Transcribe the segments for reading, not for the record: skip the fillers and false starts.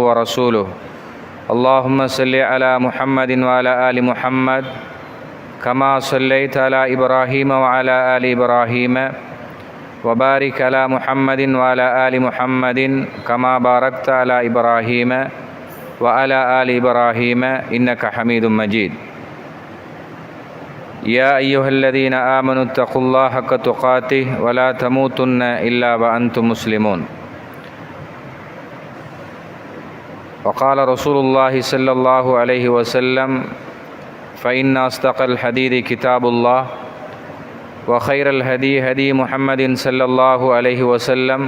ورسوله اللهم صل على محمد وعلى آل محمد كما صليت على إبراهيم وعلى آل إبراهيم وبارك على محمد وعلى آل محمد كما باركت على إبراهيم وعلى آل إبراهيم إنك حميد مجيد يا أيها الذين آمنوا اتقوا الله حق تقاته ولا تموتن إلا وأنتم مسلمون وقال رسول الله صلى الله عليه وسلم فإن أصدق الحديث كتاب الله وخير الهدي هدي محمد صلى الله عليه وسلم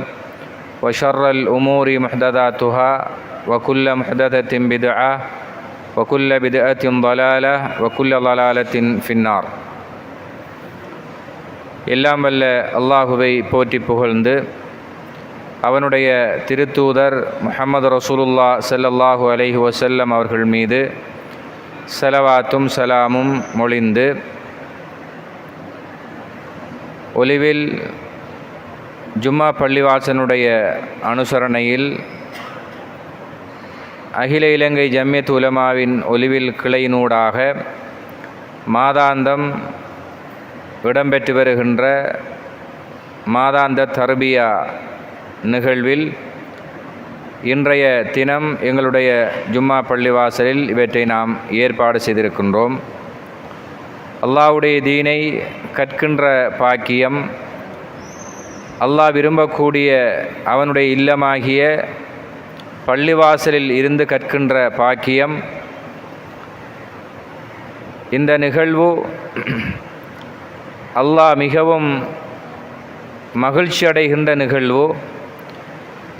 وشر الأمور محدثاتها وكل محدثة بدعة وكل بدعة ضلالة وكل ضلالة في النار. எல்லாம் வல்ல அல்லாஹுவை போற்றி புகழ்ந்து அவனுடைய திருத்தூதர் முஹம்மது ரசூலுல்லாஹ் ஸல்லல்லாஹு அலைஹி வஸல்லம் அவர்கள் மீது ஸலவாத்தும் சலாமும் மொழிந்து ஒலிவில் ஜும்மா பள்ளிவாசனுடைய அனுசரணையில் அகில இலங்கை ஜம்மியத் உலமாவின் ஒலிவில் கிளையினூடாக மாதாந்தம் இடம்பெற்று வருகின்ற மாதாந்த தர்பியா நிகழ்வில் இன்றைய தினம் எங்களுடைய ஜும்மா பள்ளிவாசலில் இவற்றை நாம் ஏற்பாடு செய்திருக்கின்றோம். அல்லாஹ்வுடைய தீனை கற்கின்ற பாக்கியம், அல்லாஹ் விரும்பக்கூடிய அவனுடைய இல்லமாகிய பள்ளிவாசலில் இருந்து கற்கின்ற பாக்கியம், இந்த நிகழ்வு அல்லாஹ் மிகவும் மகிழ்ச்சி அடைகின்ற நிகழ்வு.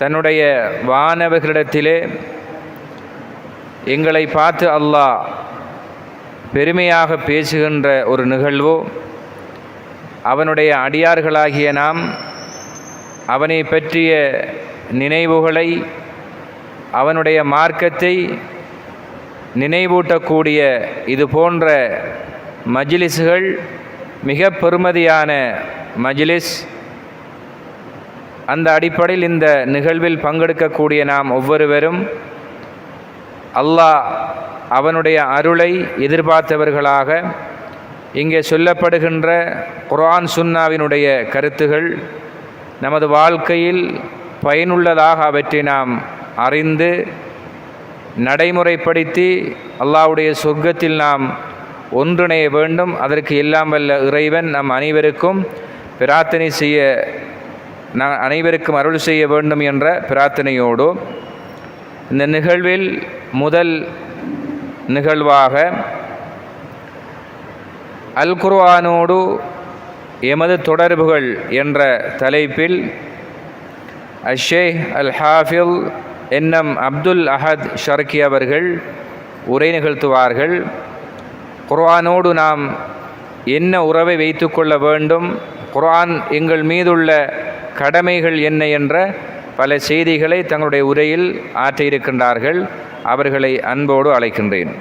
தன்னுடைய வானவர்களிடத்திலே எங்களை பார்த்து அல்லாஹ் பெருமையாக பேசுகின்ற ஒரு நிகழ்வு. அவனுடைய அடியார்களாகிய நாம் அவனை பற்றிய நினைவுகளை, அவனுடைய மார்க்கத்தை நினைவூட்டக்கூடிய இது போன்ற மஜ்லிஸ்கள் மிக பெறுமதியான மஜ்லிஸ். அந்த அடிப்படையில் இந்த நிகழ்வில் பங்கெடுக்கக்கூடிய நாம் ஒவ்வொருவரும் அல்லாஹ் அவனுடைய அருளை எதிர்பார்த்தவர்களாக இங்கே சொல்லப்படுகின்ற குர்ஆன் சுன்னாவினுடைய கருத்துகள் நமது வாழ்க்கையில் பயனுள்ளதாக அவற்றை நாம் அறிந்து நடைமுறைப்படுத்தி அல்லாஹ்வுடைய சொர்க்கத்தில் நாம் ஒன்றிணைய வேண்டும். அதற்கு எல்லாம் வல்ல இறைவன் நம் அனைவருக்கும் பிரார்த்தனை செய்ய அனைவருக்கும் அருள் செய்ய வேண்டும் என்ற பிரார்த்தனையோடு இந்த நிகழ்வில் முதல் நிகழ்வாக அல் குர்ஆனோடு எமது தொடர்புகள் என்ற தலைப்பில் ஷேக் அல் ஹாஃபில் என்எம் அப்துல் அஹத் ஷர்கி அவர்கள் உரை நிகழ்த்துவார்கள். குர்ஆனோடு நாம் என்ன உறவை வைத்து கொள்ள வேண்டும், குர்ஆன் எங்கள் மீதுள்ள கடமைகள் என்ன என்ற பல செய்திகளை தங்களுடைய உரையில் ஆற்றியிருக்கின்றார்கள். அவர்களை அன்போடு அழைக்கின்றேன்.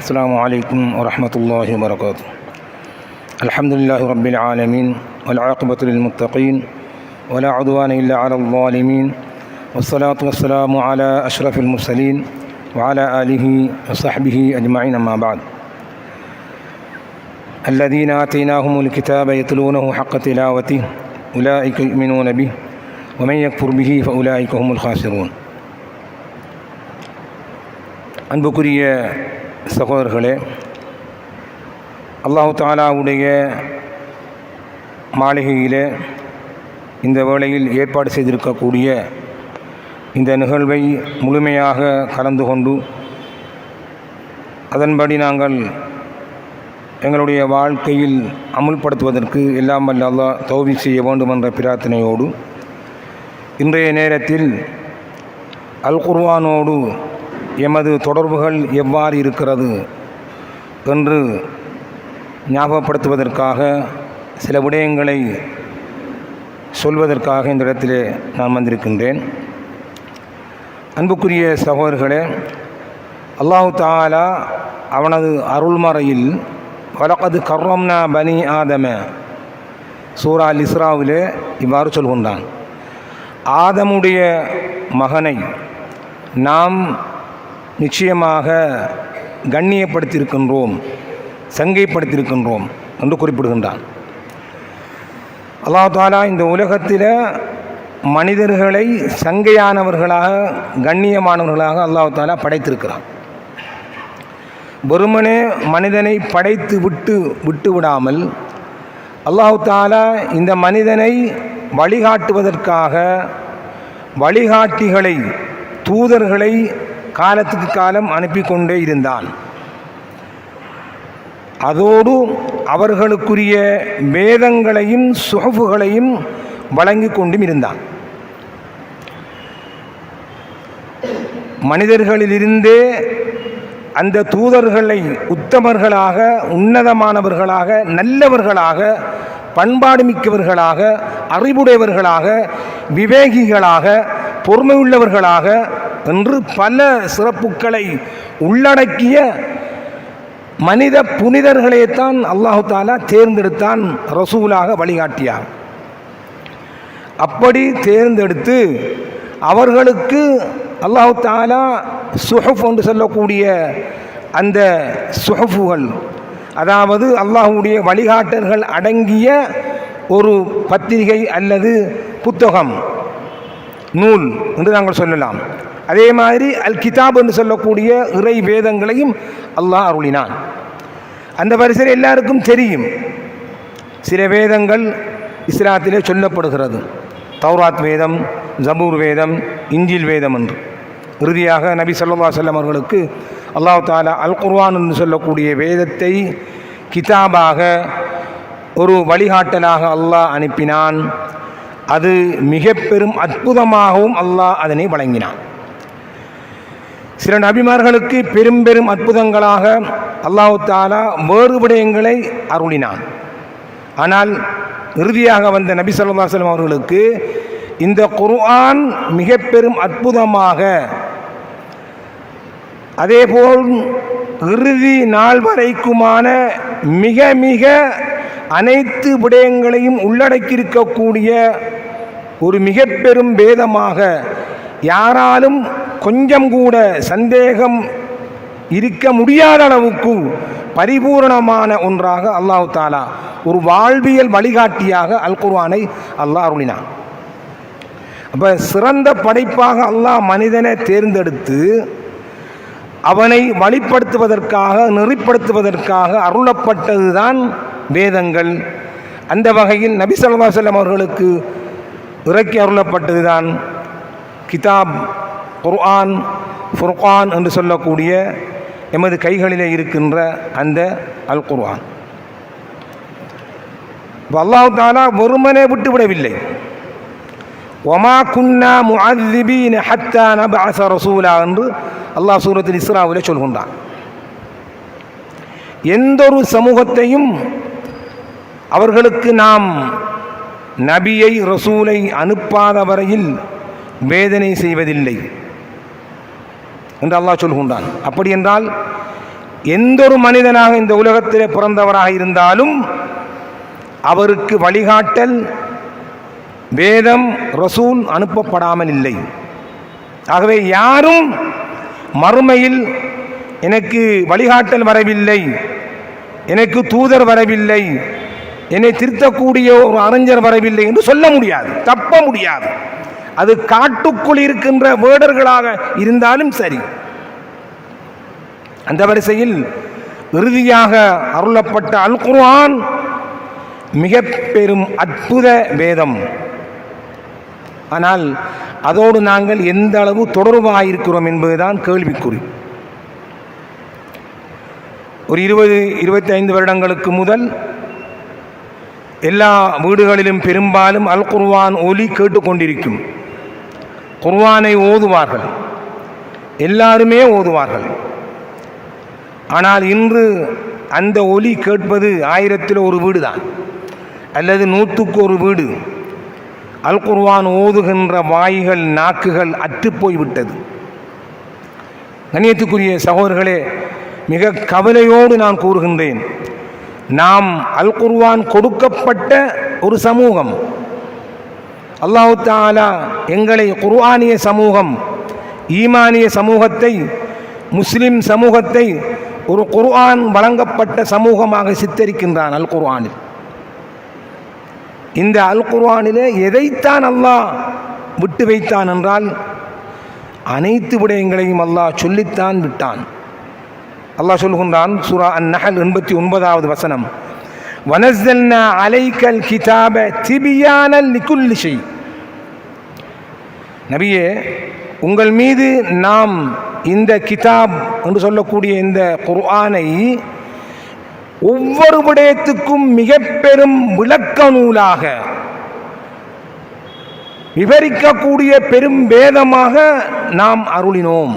السلام عليكم ورحمة الله وبركاته. الحمد لله رب العالمين والعاقبة للمتقين ولا عدوان إلا على الظالمين والصلاة والسلام على أشرف المرسلين وعلى آله وصحبه أجمعين. أما بعد، الذين آتيناهم الكتاب يتلونه حق تلاوته أولئك يؤمنون به ومن يكفر به فأولئك هم الخاسرون. அன்புக்குரிய சகோதரர்களே, அல்லாஹு தஆலாவுடைய மாளிகையிலே இந்த வேளையில் ஏற்பாடு செய்திருக்கக்கூடிய இந்த நிகழ்வை முழுமையாக கலந்து கொண்டு அதன்படி நாங்கள் எங்களுடைய வாழ்க்கையில் அமுல்படுத்துவதற்கு எல்லாம் வல்ல அல்லாஹ் தௌஃபீக் செய்ய வேண்டும் என்ற பிரார்த்தனையோடு இன்றைய நேரத்தில் அல் குர்ஆனோடு எமது தொடர்புகள் எவ்வாறு இருக்கிறது என்று ஞாபகப்படுத்துவதற்காக சில விடயங்களை சொல்வதற்காக இந்த இடத்திலே நான் வந்திருக்கின்றேன். அன்புக்குரிய சகோதரர்களே, அல்லாஹு தஆலா அவனது அருள்மறையில் வலகது கர்ரம்னா பனி ஆதம சூரா அல் இஸ்ராவிலே இவ்வாறு சொல்கின்றான். ஆதமுடைய மகனை நாம் நிச்சயமாக கண்ணியப்படுத்தியிருக்கின்றோம், சங்கைப்படுத்தியிருக்கின்றோம் என்று குறிப்பிடுகின்றான். அல்லாஹ் தஆலா இந்த உலகத்தில் மனிதர்களை சங்கையானவர்களாக கண்ணியமானவர்களாக அல்லாஹ் தஆலா படைத்திருக்கிறான். வெறுமனே மனிதனை படைத்து விட்டு விடாமல் அல்லாஹ் தஆலா இந்த மனிதனை வழிகாட்டுவதற்காக வழிகாட்டிகளை, தூதர்களை காலத்துக்கு காலம் அனுப்பி கொண்டே இருந்தான். அதோடு அவர்களுக்குரிய வேதங்களையும் சுஹஃபுகளையும் வழங்கி கொண்டும் இருந்தான். மனிதர்களிலிருந்தே அந்த தூதர்களை உத்தமர்களாக, உன்னதமானவர்களாக, நல்லவர்களாக, பண்பாடு மிக்கவர்களாக, அறிவுடையவர்களாக, விவேகிகளாக, பொறுமையுள்ளவர்களாக என்று பல சிறப்புகளை உள்ளடக்கிய மனித புனிதர்களைத்தான் அல்லாஹு தஆலா தேர்ந்தெடுத்தான், ரசூலாக வழிகாட்டியார். அப்படி தேர்ந்தெடுத்து அவர்களுக்கு அல்லாஹு தஆலா சுஹஃப் என்று சொல்லக்கூடிய அந்த சுஹஃபுகள், அதாவது அல்லாஹுடைய வழிகாட்டல்கள் அடங்கிய ஒரு பத்திரிகை அல்லது புத்தகம், நூல் என்று நாங்கள் சொல்லலாம். அதே மாதிரி அல் கிதாப் என்று சொல்லக்கூடிய இறை வேதங்களையும் அல்லாஹ் அருளினான். அந்த வரிசையில் எல்லாருக்கும் தெரியும், சில வேதங்கள் இஸ்லாத்திலே சொல்லப்படுகிறது. தௌராத் வேதம், ஜபூர் வேதம், இஞ்சில் வேதம் என்று. இறுதியாக நபி ஸல்லல்லாஹு அலைஹி வஸல்லம் அவர்களுக்கு அல்லாஹ் தஆலா அல் குர்ஆன் என்று சொல்லக்கூடிய வேதத்தை கிதாபாக, ஒரு வழிகாட்டலாக அல்லாஹ் அனுப்பினான். அது மிக பெரும் அற்புதமாகவும் அல்லாஹ் அதனை வழங்கினான். சில நபிமார்களுக்கு பெரும் பெரும் அற்புதங்களாக அல்லாஹ் தஆலா வேறு விடயங்களை அருளினான். ஆனால் இறுதியாக வந்த நபி ஸல்லல்லாஹு அலைஹி வஸல்லம் அவர்களுக்கு இந்த குர்ஆன் மிக பெரும் அற்புதமாக, அதேபோல் இறுதி நாள் வரைக்குமான மிக மிக அனைத்து விடயங்களையும் உள்ளடக்கியிருக்கக்கூடிய ஒரு மிக பெரும் வேதமாக, யாராலும் கொஞ்சம் கூட சந்தேகம் இருக்க முடியாத அளவுக்கு பரிபூரணமான ஒன்றாக அல்லாஹ் தஆலா ஒரு வாழ்வியல் வழிகாட்டியாக அல் குர்ஆனை அல்லாஹ் அருளினான். அப்போ சிறந்த படைப்பாக அல்லாஹ் மனிதனை தேர்ந்தெடுத்து அவனை வழிப்படுத்துவதற்காக, நெறிப்படுத்துவதற்காக அருளப்பட்டது தான் வேதங்கள். அந்த வகையில் நபி ஸல்லல்லாஹு அலைஹி வஸல்லம் அவர்களுக்கு இறக்கி அருளப்பட்டது தான் கிதாப், குர்ஆன், ஃபுர்கான் என்று சொல்லக்கூடிய எமது கைகளிலே இருக்கின்ற அந்த அல் குர்ஆன். அல்லாஹ் தஆலா வெறுமனே விட்டுவிடவில்லை. வமா குன்னா முஅذிபீன ஹத்தா நபஅஸ ரசூலா என்று அல்லாஹ் சூரத்துல் இஸ்ராவிலே சொல்கின்றான். எந்தொரு சமூகத்தையும் அவர்களுக்கு நாம் நபியை, ரசூலை அனுப்பாத வரையில் வேதனை செய்வதில்லை என்று அல்லாஹ் சொல்கின்றான். அப்படி என்றால் எந்தொரு மனிதனாக இந்த உலகத்திலே பிறந்தவராக இருந்தாலும் அவருக்கு வழிகாட்டல், வேதம், ரசூல் அனுப்பப்படாமல் இல்லை. ஆகவே யாரும் மறுமையில் எனக்கு வழிகாட்டல் வரவில்லை, எனக்கு தூதர் வரவில்லை, என்னை திருத்தக்கூடிய ஒரு அறிஞர் வரவில்லை என்று சொல்ல முடியாது, தப்ப முடியாது. அது காட்டுக்குள் இருக்கின்ற வேடர்களாக இருந்தாலும் சரி. அந்த வரிசையில் இறுதியாக அருளப்பட்ட அல் குர்ஆன் மிக பெரும் அற்புத வேதம். ஆனால் அதோடு நாங்கள் எந்த அளவு தொடர்பாக இருக்கிறோம் என்பதுதான் கேள்விக்குறி. ஒரு 20-25 வருடங்களுக்கு முதல் எல்லா வீடுகளிலும் பெரும்பாலும் அல் குர்ஆன் ஒலி கேட்டுக்கொண்டிருக்கும். குர்ஆனை ஓதுவார்கள், எல்லாருமே ஓதுவார்கள். ஆனால் இன்று அந்த ஒலி கேட்பது 1000-ல் ஒரு வீடு தான், அல்லது 100க்கு ஒரு வீடு. அல் குர்ஆன் ஓதுகின்ற வாய்கள், நாக்குகள் அற்றுப்போய்விட்டது. கண்ணியத்துக்குரிய சகோதரர்களே, மிக கவலையோடு நான் கூறுகின்றேன், நாம் அல் குர்ஆன் கொடுக்கப்பட்ட ஒரு சமூகம். அல்லாஹ் தஆலா எங்களை குர்ஆனிய சமூகம், ஈமானிய சமூகத்தை, முஸ்லிம் சமூகத்தை ஒரு குர்ஆன் வழங்கப்பட்ட சமூகமாக சித்தரிக்கின்றான் அல் குர்ஆனில். இந்த அல் குர்ஆனிலே எதைத்தான் அல்லாஹ் விட்டு வைத்தான் என்றால் அனைத்து விடயங்களையும் அல்லாஹ் சொல்லித்தான் விட்டான். அல்லாஹ் சொல்கின்றான், சூரா அன்-நஹல் 89வது வசனம், வனஸ்ஸல்னா அலைக்கல் கிதாப திபியானல் லிகுல்லி ஷை. நபியே, உங்கள் மீது நாம் இந்த கிதாப் என்று சொல்லக்கூடிய இந்த குர்ஆனை ஒவ்வொரு விடயத்துக்கும் மிக பெரும் விளக்க நூலாக, விவரிக்கக்கூடிய பெரும் வேதமாக நாம் அருளினோம்.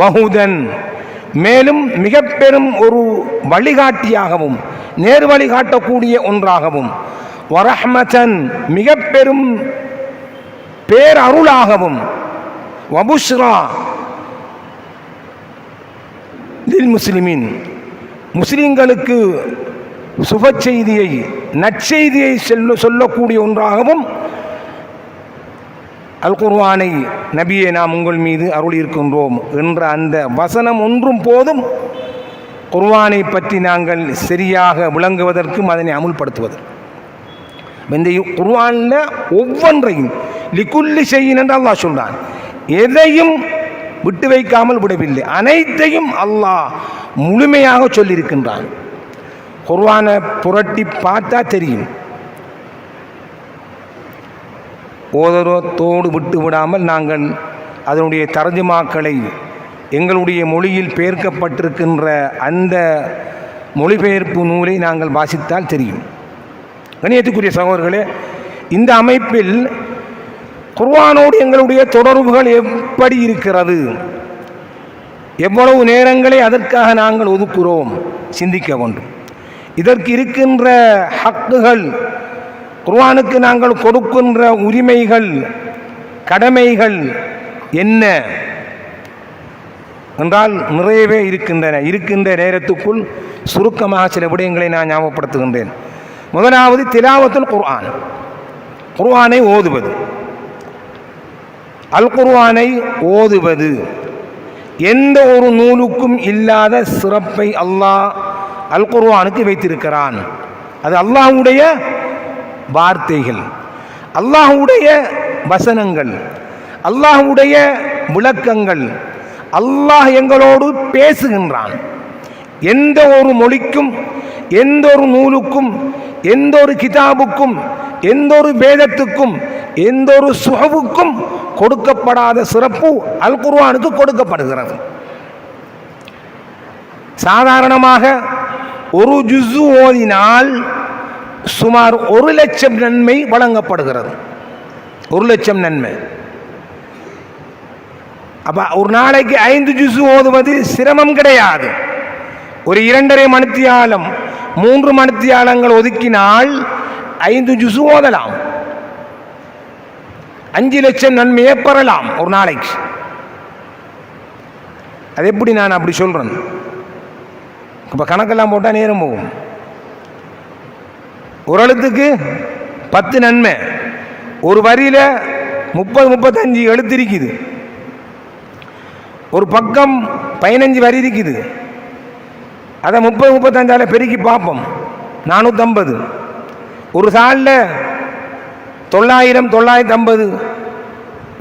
வஹுதன், மேலும் மிக பெரும் ஒரு வழிகாட்டியாகவும் நேர்வழி காட்டக்கூடிய ஒன்றாகவும், வரஹ்மதன், மிக பெரும் பேரருளாகவும், வபுஷ்ரா லில் முஸ்லிமின், முஸ்லிம்களுக்கு சுப செய்தியை, நற்செய்தியை சொல்லக்கூடிய ஒன்றாகவும் அல் குர்ஆனை நபியை நாம் உங்கள் மீது அருள் இருக்கின்றோம் என்ற அந்த வசனம் ஒன்றும் போதும் குர்ஆனை பற்றி நாங்கள் சரியாக விளங்குவதற்கும் அதனை அமுல்படுத்துவதற்கு. இந்த குர்ஆனில் ஒவ்வொன்றையும் லிகுல்லி ஷைஇன் என்று அல்லாஹ் சொல்றான். எதையும் விட்டு வைக்காமல் விடவில்லை, அனைத்தையும் அல்லாஹ் முழுமையாக சொல்லியிருக்கின்றான். குர்ஆனை புரட்டி பார்த்தா தெரியும். ஓதரத்தோடு விட்டு விடாமல் நாங்கள் அதனுடைய தர்ஜுமாக்களை எங்களுடைய மொழியில் பெயர்க்கப்பட்டிருக்கின்ற அந்த மொழிபெயர்ப்பு நூலை நாங்கள் வாசித்தால் தெரியும். கண்ணியத்துக்குரிய சகோதரர்களே, இந்த அமைப்பில் குர்ஆனோடு எங்களுடைய தொடர்புகள் எப்படி இருக்கிறது, எவ்வளவு நேரங்களை அதற்காக நாங்கள் ஒதுக்குகிறோம் சிந்திக்க வேண்டும். இதற்கு இருக்கின்ற ஹக்குகள், குர்ஆனுக்கு நாங்கள் கொடுக்கின்ற உரிமைகள், கடமைகள் என்ன என்றால் நிறையவே இருக்கின்றன. இருக்கின்ற நேரத்துக்குள் சுருக்கமாக சில விடயங்களை நான் ஞாபகப்படுத்துகின்றேன். முதலாவது திலாவத்துல் குர்ஆன், குர்ஆனை ஓதுவது. அல் குர்ஆனை ஓதுவது எந்த ஒரு நூலுக்கும் இல்லாத சிறப்பை அல்லாஹ் அல் குர்ஆனுக்கு வைத்திருக்கிறான். அது அல்லாஹ்வுடைய வார்த்தைகள், அல்லாஹ்வுடைய வசனங்கள், அல்லாஹ்வுடைய விளக்கங்கள். அல்லாஹ் எங்களோடு பேசுகின்றான். எந்த ஒரு மொழிக்கும், எந்த ஒரு நூலுக்கும், எந்த ஒரு கிதாபுக்கும், எந்த ஒரு வேதத்துக்கும், எந்த ஒரு சுஹபுக்கும் கொடுக்கப்படாத சிறப்பு அல் குர்ஆனுக்கு கொடுக்கப்படுகிறது. சாதாரணமாக ஒரு ஜுஸு ஓதினால் சுமார் 1,00,000 நன்மை வழங்கப்படுகிறது. 1,00,000 நன்மை. அப்ப ஒரு நாளைக்கு 5 ஜுஸு ஓதுவது சிரமம் கிடையாது. ஒரு 2.5 மணித்தியாலம் 3 மணித்தியாலங்கள் ஒதுக்கினால் 5 ஜுஸு ஓதலாம். 5,00,000 நன்மையை பெறலாம் ஒரு நாளைக்கு. அது எப்படி நான் அப்படி சொல்றேன்? இப்போ கணக்கெல்லாம் போட்டால் நேரம் போகும். ஒரு எழுத்துக்கு 10 நன்மை, ஒரு வரியில 30-35 எழுத்து இருக்குது, ஒரு பக்கம் 15 வரி இருக்குது. அதை 30-35 பெருக்கி பார்ப்போம், 450. ஒரு சாலில் 900-950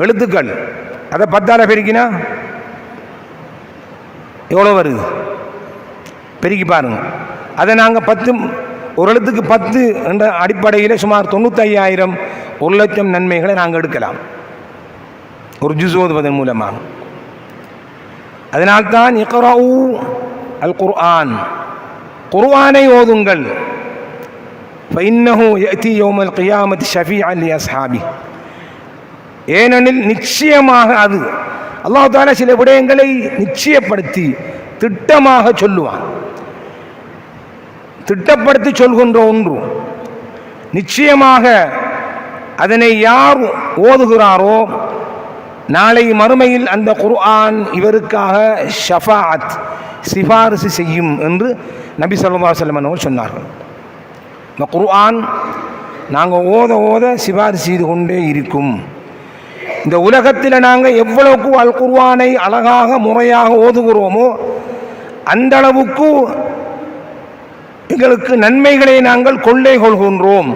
எழுத்துக்கள். அதை 10 பெருக்கினா எவ்வளோ வருது? பெருக்கி பாருங்க. அதை நாங்கள் 10, ஒரு எழுத்துக்கு 10 என்ற அடிப்படையில் சுமார் 95,000 1,00,000 நன்மைகளை நாங்கள் எடுக்கலாம் ஒரு ஜுஸ் ஓதுவதன் மூலமாக. அதனால்தான் இக்ரஊ அல் குர்ஆன், குர்ஆனை ஓதுங்கள். ஃபஇன்னஹு யஅதி யௌமல் கியாமத்தி ஷஃபீஅன் லிஅஸ்ஹாபி. ஏனெனில் நிச்சயமாக அது அல்லாஹ் தஆலா சில விடயங்களை நிச்சயப்படுத்தி திட்டமாக சொல்லுவான். திட்டப்படுத்தி சொல்கின்ற ஒன்று நிச்சயமாக அதனை யார் ஓதுகிறாரோ நாளை மறுமையில் அந்த குர்ஆன் இவருக்காக ஷஃபாஅத் சிபாரிசு செய்யும் என்று நபி ஸல்லல்லாஹு அலைஹி வஸல்லம் அவர்கள் சொன்னார்கள். இந்த குர்ஆன் நாங்கள் ஓத ஓத சிபாரிசு செய்து கொண்டே இருக்கும். இந்த உலகத்தில் நாங்கள் எவ்வளவுக்கு அல் குர்ஆனை அழகாக முறையாக ஓதுகிறோமோ அந்த அளவுக்கு எங்களுக்கு நன்மைகளை நாங்கள் கொள்ளை கொள்கின்றோம்.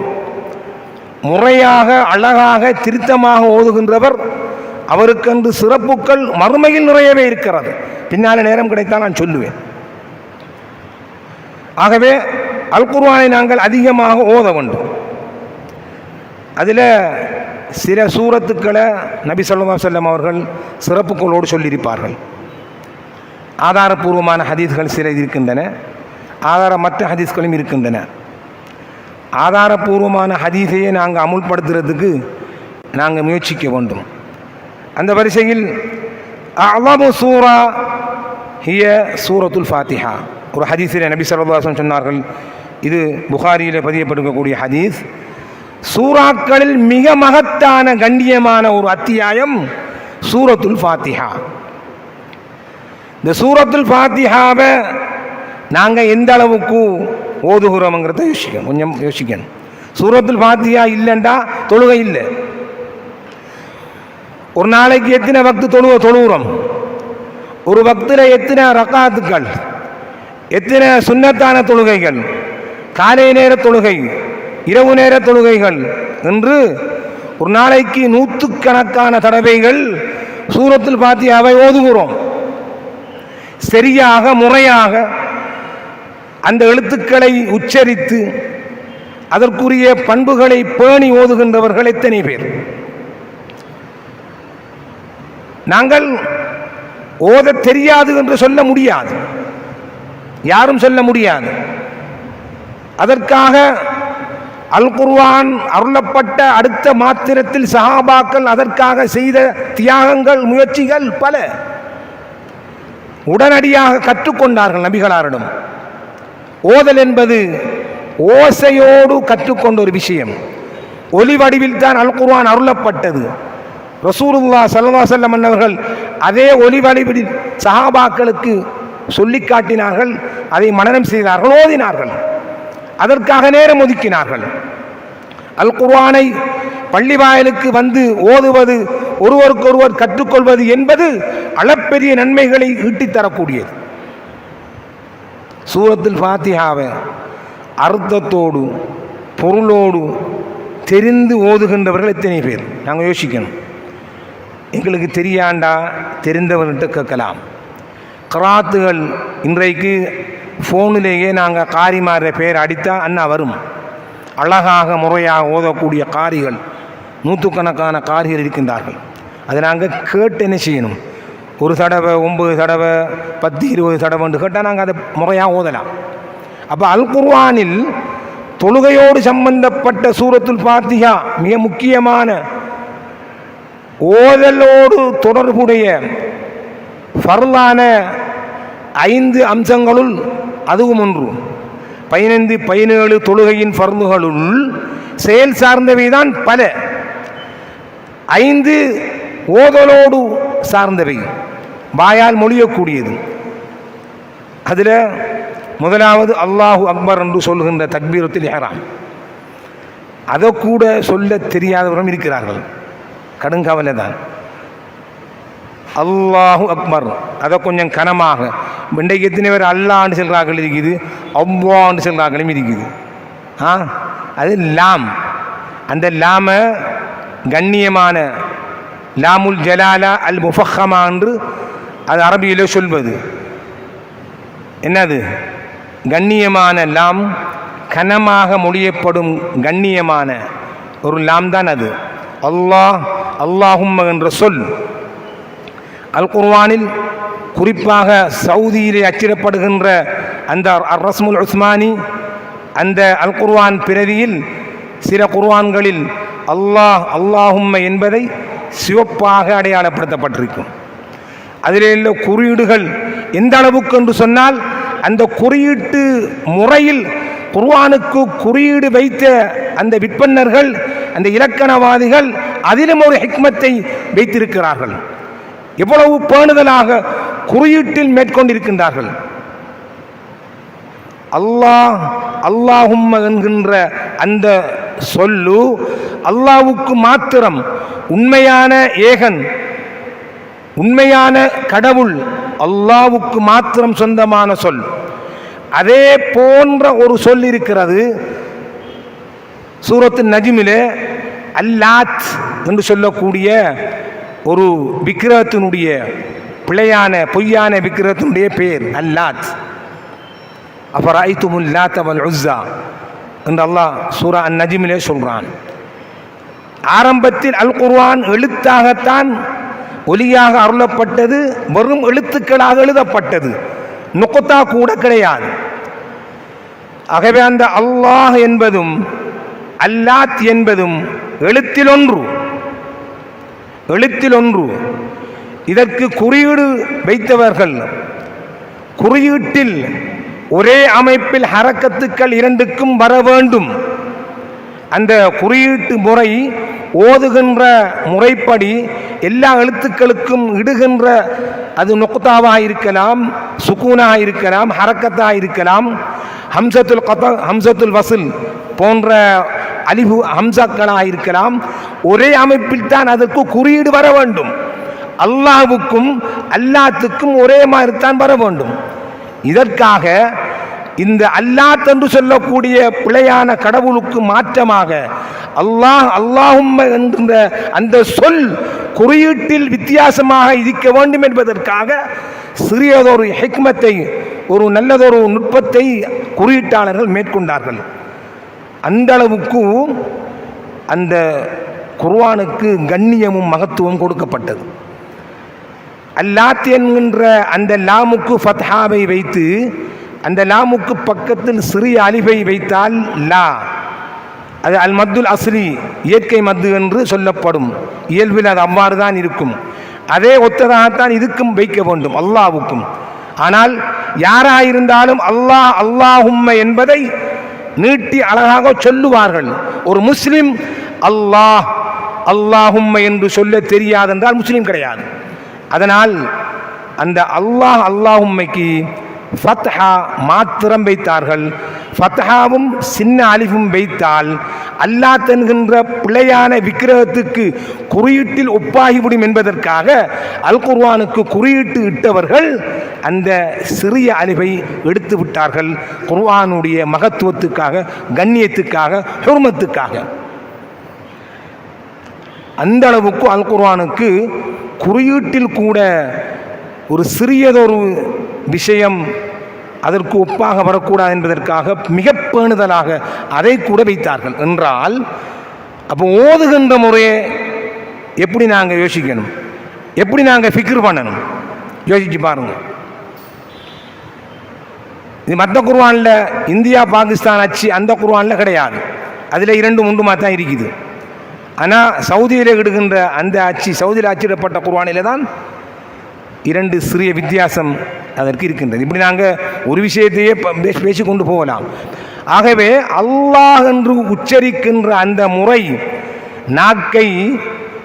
முறையாக அழகாக திருத்தமாக ஓதுகின்றவர் அவருக்கென்று சிறப்புகள் மறுமையில் நிறையவே இருக்கிறது. பின்னால் நேரம் கிடைத்தால் நான் சொல்லுவேன். ஆகவே அல் குர்ஆனை நாங்கள் அதிகமாக ஓத வேண்டும். அதில் சில சூரத்துக்களை நபி ஸல்லல்லாஹு அலைஹி வஸல்லம் அவர்கள் சிறப்புகளோடு சொல்லியிருப்பார்கள். ஆதாரபூர்வமான ஹதீஸ்கள் சில இருக்கின்றன, ஆதாரமற்ற ஹதீஸ்களும் இருக்கின்றன. ஆதாரபூர்வமான ஹதீஸையே நாங்கள் அமுல்படுத்துறதுக்கு நாங்கள் முயற்சிக்க வேண்டும். அந்த வரிசையில் அஅலமு சூரா ஹிய சூரத்துல் ஃபாத்திஹா. ஒரு ஹதீஸில் நபி ஸல்லல்லாஹு அலைஹி வஸல்லம் சொன்னார்கள், இது புகாரியில் பதியப்பட்டிருக்கக்கூடிய ஹதீஸ், சூறாக்களில் மிக மகத்தான கண்ணியமான ஒரு அத்தியாயம் சூரத்துல் ஃபாத்திஹா. இந்த சூரத்துல் ஃபாத்திஹாவை நாங்கள் எந்த அளவுக்கு ஓதுகிறோம்ங்கிறத கொஞ்சம் யோசிக்கணும். சூரத்துல் ஃபாத்திஹா இல்லைண்டா தொழுகை இல்லை. ஒரு நாளைக்கு எத்தனை வக்து தொழுகிறோம்? ஒரு வக்தில் எத்தனை ரக்காத்துக்கள், எத்தனை சுன்னத்தான தொழுகைகள், காலை நேர தொழுகை, இரவு நேர தொழுகைகள் என்று ஒரு நாளைக்கு நூற்றுக்கணக்கான தடவைகள் சூரத்துல் ஃபாத்திஹாவை ஓதுகிறோம். சரியாக முறையாக அந்த எழுத்துக்களை உச்சரித்து அதற்குரிய பண்புகளை பேணி ஓதுகின்றவர்கள் எத்தனை பேர்? நாங்கள் ஓத தெரியாது என்று சொல்ல முடியாது, யாரும் சொல்ல முடியாது. அதற்காக அல் குர்ஆன் அருளப்பட்ட அடுத்த மாத்திரத்தில் சஹாபாக்கள் அதற்காக செய்த தியாகங்கள், முயற்சிகள் பல. உடனடியாக கற்றுக்கொண்டார்கள் நபிகளாரிடம். ஓதல் என்பது ஓசையோடு கற்றுக்கொண்ட ஒரு விஷயம். ஒலி வடிவில் தான் அல் குர்ஆன் அருளப்பட்டது. ரசூலுல்லாஹ் ஸல்லல்லாஹு அலைஹி வஸல்லம் அவர்கள் அதே ஒலி வடிவில் சஹாபாக்களுக்கு சொல்லி காட்டினார்கள், அதை மனனம் செய்தார்கள், ஓதினார்கள், அதற்காக நேரம் ஒதுக்கினார்கள். அல் குர்ஆனை பள்ளி வாயிலுக்கு வந்து ஓதுவது, ஒருவருக்கொருவர் கற்றுக்கொள்வது என்பது அளப்பெரிய நன்மைகளை ஈட்டித்தரக்கூடியது. சூரத்துல் ஃபாத்திஹாவை அர்த்தத்தோடு பொருளோடு தெரிந்து ஓதுகின்றவர்கள் எத்தனை பேர்? நாங்கள் யோசிக்கணும். எங்களுக்கு தெரியாண்டா தெரிந்தவர்கிட்ட கேட்கலாம். கிராத்துகள் இன்றைக்கு ஃபோனிலேயே நாங்கள் காரிமார பேர் அடித்தா அண்ணா வரும். அழகாக முறையாக ஓதக்கூடிய காரிகள், நூற்றுக்கணக்கான காரிகள் இருக்கின்றார்கள். அதை நாங்கள் கேட்டு என்ன செய்யணும்? ஒரு தடவை 9 தடவை 10 20 தடவைன்னு கேட்டால் நாங்கள் அதை முறையாக ஓதலாம். அப்போ அல் குர்ஆனில் தொழுகையோடு சம்பந்தப்பட்ட சூரத்துல் ஃபாத்திஹா மிக முக்கியமான ஓதலோடு தொடர்புடைய ஃபர்லான 5 அம்சங்களுள் அதுவும் ஒன்று. 15 17 தொழுகையின் ஃபர்லுகளுள் செயல் சார்ந்தவைதான் பல. 5 ஓதலோடு சார்ந்தவை, வாயால் மொழியக்கூடியது. அதில் முதலாவது அல்லாஹு அக்பர் என்று சொல்கின்ற தக்பீரத்துல் இஹ்ராம். அதை கூட சொல்ல தெரியாதவரும் இருக்கிறார்கள். கடுங்கவலை தான். அல்லாஹு அக்பர் அதை கொஞ்சம் கனமாக, இன்றைக்கு எத்தனை பேர் அல்லான்னு சொல்கிறார்கள் இருக்குது, அவ்வான்னு சொல்கிறார்களும் இருக்குது. அது லாம். அந்த லாம கண்ணியமான லாமுல் ஜலாலா அல் முஃபஹமா என்று அது அரபியில் சொல்வது. என்னது? கண்ணியமான லாம், கனமாக மொழியப்படும் கண்ணியமான ஒரு லாம் தான் அது. அல்லாஹ், அல்லாஹும்ம என்ற சொல் அல் குர்ஆனில் குறிப்பாக சவுதியிலே அச்சிடப்படுகின்ற அந்த ரஸ்முல் உஸ்மானி, அந்த அல் குர்ஆன் பிரதியில் சில குர்ஆன்களில் அல்லாஹ் அல்லாஹும்ம என்பதை சிவப்பாக அடையாளப்படுத்தப்பட்டிருக்கும். அதில் உள்ள குறியீடுகள் எந்த அளவுக்கு என்று சொன்னால், அந்த குறியீட்டு முறையில் குர்ஆனுக்கு குறியீடு வைத்த அந்த விற்பன்னர்கள், அந்த இலக்கணவாதிகள் அதிலும் ஒரு ஹிக்மத்தை வைத்திருக்கிறார்கள். எவ்வளவு பேணுதலாக குறியீட்டில் மேற்கொண்டிருக்கின்றார்கள். அல்லாஹ் அல்லாஹும்ம என்கின்ற அந்த சொல்லு அல்லாஹ்வுக்கு மாத்திரம், உண்மையான ஏகன், உண்மையான கடவுள் அல்லாஹ்வுக்கு மாத்திரம் சொந்தமான சொல். அதே போன்ற ஒரு சொல் இருக்கிறது சூரத்து நஜ்மிலே, அல்லாத் என்று சொல்லக்கூடிய ஒரு விக்கிரகத்தினுடைய பிழையான பொய்யான விக்கிரகத்தினுடைய பெயர் அல்லாத். அஃபரைதுமுல் லாத்த வல் உஸ்ஸா என்று அல்லாஹ் சூரா அன்-நஜ்மிலே சொல்றான். ஆரம்பத்தில் அல் குர்ஆன் எழுத்தாகத்தான் ஒலியாக அருளப்பட்டது, வெறும் எழுத்துக்களாக எழுதப்பட்டது, நுக்தா கூட கிடையாது. ஆகவே அந்த அல்லாஹ் என்பதும் அல்லாத் என்பதும் எழுத்தில் ஒன்று. இதற்கு குறியீடு வைத்தவர்கள் குறியீட்டில் ஒரே அமைப்பில் ஹரக்கத்துக்கள் இரண்டுக்கும் வர வேண்டும். அந்த குறியீட்டு முறை ஓதுகின்ற முறைப்படி எல்லா எழுத்துக்களுக்கும் இடுகின்ற, அது நுக்தாவாக இருக்கலாம், சுக்கூனாக இருக்கலாம், ஹரக்கத்தாக இருக்கலாம், ஹம்சத்துல் வசில் போன்ற அலிஃபு ஹம்சாக்களாக இருக்கலாம். ஒரே அமைப்பில் தான் அதற்கு குறியீடு வர வேண்டும். அல்லாஹ்வுக்கும் அல்லாத்துக்கும் ஒரே மாதிரி தான் வர வேண்டும். இதற்காக இந்த அல்லாத் என்று சொல்லக்கூடிய பிழையான கடவுளுக்கு மாற்றமாக அல்லாஹ் அல்லாஹும்ம என்கின்ற அந்த சொல் குறியீட்டில் வித்தியாசமாக இருக்க வேண்டும் என்பதற்காக சிறியதொரு ஹிக்மத்தை, ஒரு நல்லதொரு நுட்பத்தை குறியீட்டாளர்கள் மேற்கொண்டார்கள். அந்த அளவுக்கு அந்த குர்ஆனுக்கு கண்ணியமும் மகத்துவம் கொடுக்கப்பட்டது. அல்லாத் என்கின்ற அந்த லாமுக்கு ஃபத்ஹாவை வைத்து அந்த லாமுக்கு பக்கத்தில் சிறிய அலிஃபை வைத்தால் லா, அது அல் மத்துல் அஸ்லி, இயற்கை மத்து என்று சொல்லப்படும். இயல்பில் அது அவ்வாறு தான் இருக்கும். அதே ஒத்ததாகத்தான் இதுக்கும் வைக்க வேண்டும் அல்லாஹ்வுக்கும். ஆனால் யாராயிருந்தாலும் அல்லாஹ் அல்லாஹும்ம என்பதை நீட்டி அழகாக சொல்லுவார்கள். ஒரு முஸ்லிம் அல்லாஹ் அல்லாஹும்ம என்று சொல்ல தெரியாதென்றால் முஸ்லிம் கிடையாது. அதனால் அந்த அல்லாஹ் அல்லாஹும்மைக்கு ஃபத்ஹா மாத்திரம் வைத்தார்கள். ஃபத்ஹாவும் சின்ன அலிஃபும் வைத்தால் அல்லாத் என்கின்ற பிழையான விக்கிரகத்துக்கு குறியீட்டில் ஒப்பாகிவிடும் என்பதற்காக அல் குர்ஆனுக்கு குறியீட்டு இட்டவர்கள் அந்த சிறிய அலிஃபை எடுத்து விட்டார்கள். குர்ஆனுடைய மகத்துவத்துக்காக, கண்ணியத்துக்காக, ஹுர்மத்துக்காக. அந்த அளவுக்கு அல் குர்ஆனுக்கு குறியீட்டில் கூட ஒரு சிறியதொரு விஷயம் அதற்கு ஒப்பாக வரக்கூடாது என்பதற்காக மிக பேணுதலாக அதை கூட வைத்தார்கள். என்றால் அப்போ ஓதுகின்ற முறையை எப்படி நாங்கள் யோசிக்கணும், எப்படி நாங்கள் ஃபிக்ர் பண்ணணும், யோசிச்சு பாருங்க. இது மற்ற குர்ஆனில் இந்தியா பாகிஸ்தான் அச்சு அந்த குர்ஆனில் கிடையாது. அதில் 2-3 தான் இருக்குது. ஆனால் சவுதியில் எடுக்கின்ற அந்த அச்சு, சவுதியில் அச்சிடப்பட்ட குர்ஆனில் தான் 2 சிறிய வித்தியாசம் அதற்கு இருக்கின்றது. இப்படி நாங்கள் ஒரு விஷயத்தையே பேசிக்கொண்டு போகலாம். ஆகவே அல்லாஹ் என்று உச்சரிக்கின்ற அந்த முறை,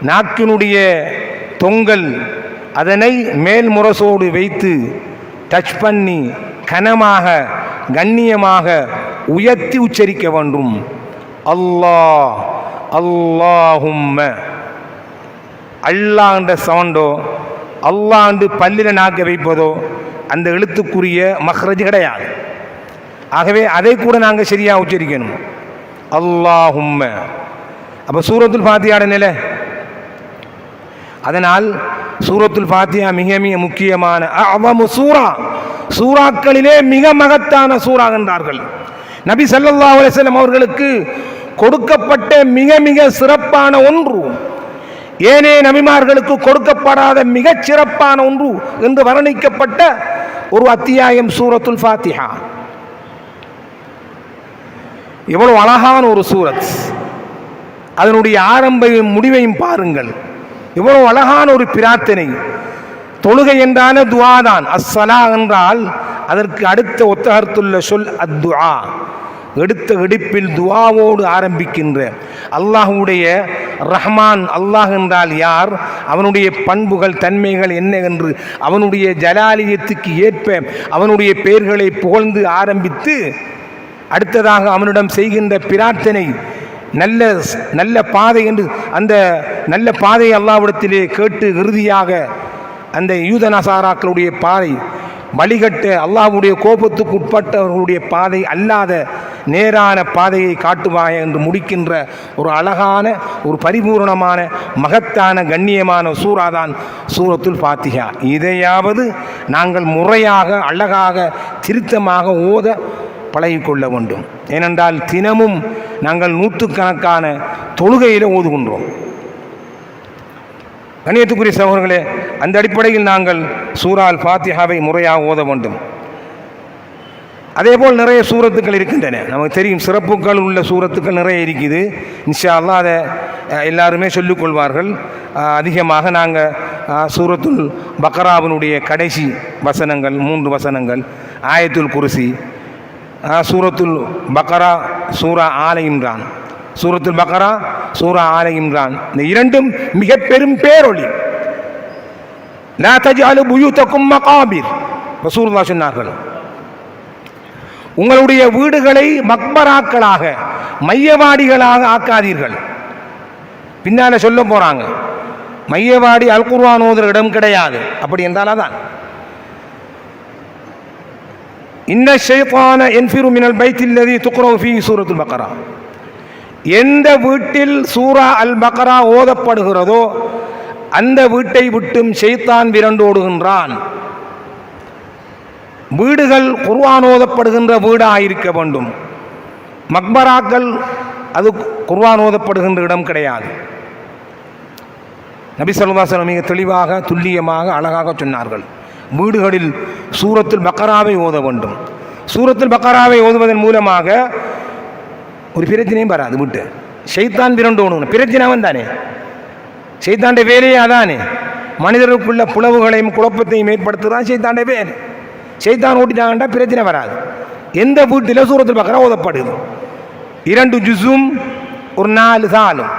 நாக்கினுடைய தொங்கல் அதனை மேல் முரசோடு வைத்து டச் பண்ணி கனமாக கண்ணியமாக உயர்த்தி உச்சரிக்க வேண்டும். அல்லாஹ் அல்லாஹும்ம, அல்லாஹ் என்ற சவுண்டோ அல்லாஹ் என்று பல்லில் நாக்க வைப்பதோ அந்த எழுத்துக்குரிய மஹ்ரஜ் கிடையாது. ஆகவே அதை கூட நாங்கள் சரியாக உச்சரிக்கணும். அல்லாஹும்ம. அப்போ சூரத்துல் ஃபாத்திஹாட நிலை. அதனால் சூரத்துல் ஃபாத்திஹா மிக மிக முக்கியமான சூறாக்களிலே மிக மகத்தான சூறா என்றார்கள். நபி ஸல்லல்லாஹு அலைஹி வஸல்லம் அவர்களுக்கு கொடுக்கப்பட்ட மிக மிக சிறப்பான ஒன்று, ஏனே நபிமார்களுக்கு கொடுக்கப்படாத மிகச் சிறப்பான ஒன்று என்று வர்ணிக்கப்பட்ட ஒரு அத்தியாயம் சூரத்துல் ஃபாத்திஹா. எவ்வளவு அழகான ஒரு சூரத்! அதனுடைய ஆரம்பையும் முடிவையும் பாருங்கள். எவ்வளவு அழகான ஒரு பிரார்த்தனை. தொழுகை என்றான துஆ தான். அஸ்ஸலா என்றால் அதற்கு அடுத்த ஒத்தகர்த்துள்ள சொல் அத்துஆ. எடுத்த எடுப்பில் துஆவோடு ஆரம்பிக்கின்ற அல்லாஹ்வுடைய ரஹ்மான், அல்லாஹ் என்றால் யார், அவனுடைய பண்புகள் தன்மைகள் என்ன என்று அவனுடைய ஜலாலியத்துக்கு ஏற்ப அவனுடைய பெயர்களை புகழ்ந்து ஆரம்பித்து அடுத்ததாக அவனிடம் செய்கின்ற பிரார்த்தனை நல்ல நல்ல பாதை என்று அந்த நல்ல பாதையை அல்லாஹ்விடத்திலே கேட்டு இறுதியாக அந்த யூத நசாராக்களுடைய பாதை வழிகட்ட அல்லாஹ்வுடைய கோபத்துக்கு உட்பட்டவர்களுடைய பாதை அல்லாத நேரான பாதையை காட்டுவாய என்று முடிக்கின்ற ஒரு அழகான ஒரு பரிபூர்ணமான மகத்தான கண்ணியமான சூறாதான் சூரத்துல் ஃபாத்திஹா. இதையாவது நாங்கள் முறையாக அழகாக திருத்தமாக ஓத பழகிக்கொள்ள வேண்டும். ஏனென்றால் தினமும் நாங்கள் நூற்றுக்கணக்கான தொழுகையில் ஓதுகின்றோம். கண்ணியத்துக்குரிய சகோதரர்களே, அந்த அடிப்படையில் நாங்கள் சூரா அல் ஃபாத்திஹாவை முறையாக ஓத வேண்டும். அதேபோல் நிறைய சூரத்துக்கள் இருக்கின்றன. நமக்கு தெரியும் சிறப்புகள் உள்ள சூரத்துக்கள் நிறைய இருக்குது. இன்ஷா அல்லாஹ் அதை எல்லாருமே சொல்லிக்கொள்வார்கள். அதிகமாக நாங்கள் சூரத்துல் பக்ராவினுடைய கடைசி வசனங்கள் 3 வசனங்கள், ஆயத்துல் குர்சி, சூரத்துல் பக்ரா, சூரா ஆல இம்ரான், சூரத்துல் பக்ரா, சூரா ஆல இம்ரான், இந்த இரண்டும் மிக பெரும் பேரொளி. லா தஜ்அலு புயூதக்கும் மகாபிர், ரசூலுல்லாஹ் சொன்னார்கள், உங்களுடைய வீடுகளை மக்பராக்களாக மையவாடிகளாக ஆக்காதீர்கள். பின்னால சொல்ல போறாங்க, மையவாடி அல் குர்ஆன் ஓதுற இடம் கிடையாது. அப்படி என்றால் அதான் இன்ன ஷைத்தான யன்ஃபிரு மினல் பைத்தில் லதி துக்ரவு ஃபீ சூரத்துல் பக்ரா, எந்த வீட்டில் சூரா அல் பக்ரா ஓதப்படுகிறதோ அந்த வீட்டை விட்டும் ஷைத்தான் விரண்டோடுகின்றான். வீடுகள் குர்ஆன் ஓதப்படுகின்ற வீடாக இருக்க வேண்டும். மக்பராக்கள் அது குர்ஆன் ஓதப்படுகின்ற இடம் கிடையாது. நபி ஸல்லல்லாஹு அலைஹி வஸல்லம் மிக தெளிவாக துல்லியமாக அழகாக சொன்னார்கள், வீடுகளில் சூரத்துல் பக்ராவை ஓத வேண்டும். சூரத்துல் பக்ராவை ஓதுவதன் மூலமாக ஒரு பிரச்சனையும் வராது. விட்டு ஷைத்தான் விரண்டோணும், பிரச்சனை அவன் தானே, ஷைத்தாண்ட வேலையே அதானே. மனிதருக்குள்ள புலவுகளையும் குழப்பத்தையும் ஏற்படுத்துகிறான் ஷைத்தாண்ட வேலை. ஷைத்தான் ஓட்டிட்டாங்கண்டா பிரச்சனை வராது. எந்த வீட்டில் சூரத்துல் பக்ரா ஓதப்படுது, 2 ஜுஸும் ஒரு 4 சாலும்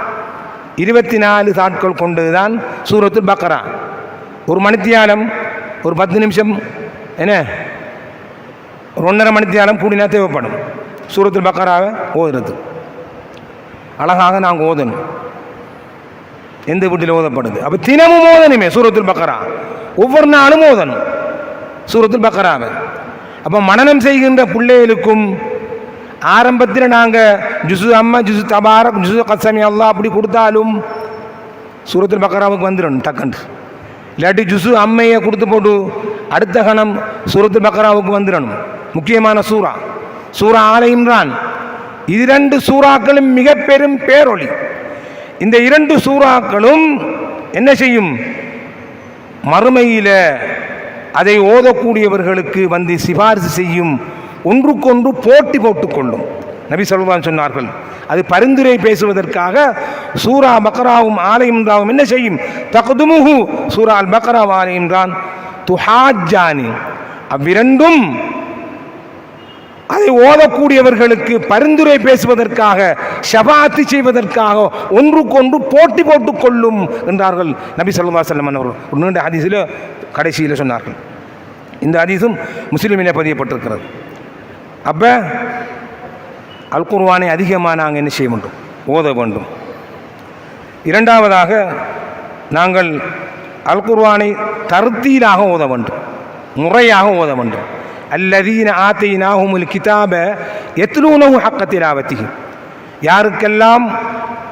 24 சாட்கள் கொண்டதுதான் சூரத்துல் பக்ரா. ஒரு மணித்தியாலம் ஒரு 10 நிமிஷம் என்ன ஒரு 1.5 மணித்தியாலம் கூடினா தேவைப்படும் சூரத்துல் பக்ராவை ஓதுறது. அழகாக நாங்கள் ஓதணும். எந்த வீட்டில் ஓதப்படுது, அப்போ தினமும் ஓதணுமே சூரத்துல் பக்ரா, ஒவ்வொரு நாளும் ஓதணும் சூரத்துல் பக்ராவை. அப்போ மனனம் செய்கின்ற பிள்ளைகளுக்கும் ஆரம்பத்தில் நாங்கள் ஜுசு அம்மா, ஜுசு தபாரக், ஜுசு கஸ்ஸமி அல்லாஹ் அப்படி கொடுத்தாலும் சூரத்துல் பக்ராவுக்கு வந்துடணும் டக்குன்னு. இல்லாட்டி ஜுசு அம்மையை கொடுத்து போட்டு அடுத்த கணம் சூரத்துல் பக்ராவுக்கு வந்துடணும். முக்கியமான சூரா சூரா ஆல இம்ரான், இது 2 சூறாக்களும் மிக பெரும் பேரொளி. இந்த 2 சூறாக்களும் என்ன செய்யும், மறுமையில் அதை ஓதக்கூடியவர்களுக்கு வந்து சிபாரிசு செய்யும், ஒன்றுக்கொன்று போட்டி போட்டுக்கொள்ளும். நபி ஸல்லல்லாஹு அலைஹி சொன்னார்கள், அது பரிந்துரை பேசுவதற்காக சூரா பக்ராவும் ஆல இம்ரானும் என்ன செய்யும், தக்துமுஹு சூரா அல் பக்ரா ஆல இம்ரான் துஹாஜானி, அவ்விரண்டும் அதை ஓதக்கூடியவர்களுக்கு பரிந்துரை பேசுவதற்காக ஷஃபாஅத் செய்வதற்காக ஒன்றுக்கொன்று போட்டி போட்டுக் கொள்ளும் என்றார்கள் நபி ஸல்லல்லாஹு அலைஹி வஸல்லம் அவர்கள். ஒரு நீண்ட ஹதீஸில் கடைசியில் சொன்னார்கள். இந்த ஹதீஸும் முஸ்லிமிலே பதியப்பட்டிருக்கிறது. அப்போ அல் குர்ஆனை அதிகமாக நாங்கள் என்ன செய்ய வேண்டும், ஓத வேண்டும். இரண்டாவதாக நாங்கள் அல் குர்ஆனை தர்த்தீலாக ஓத வேண்டும், முறையாக ஓத வேண்டும். அல்லதீன ஆத்தைனாஹுமுல் கிதாப யத்லூனஹு ஹக்க திலாவத்திஹி, யாருக்கெல்லாம்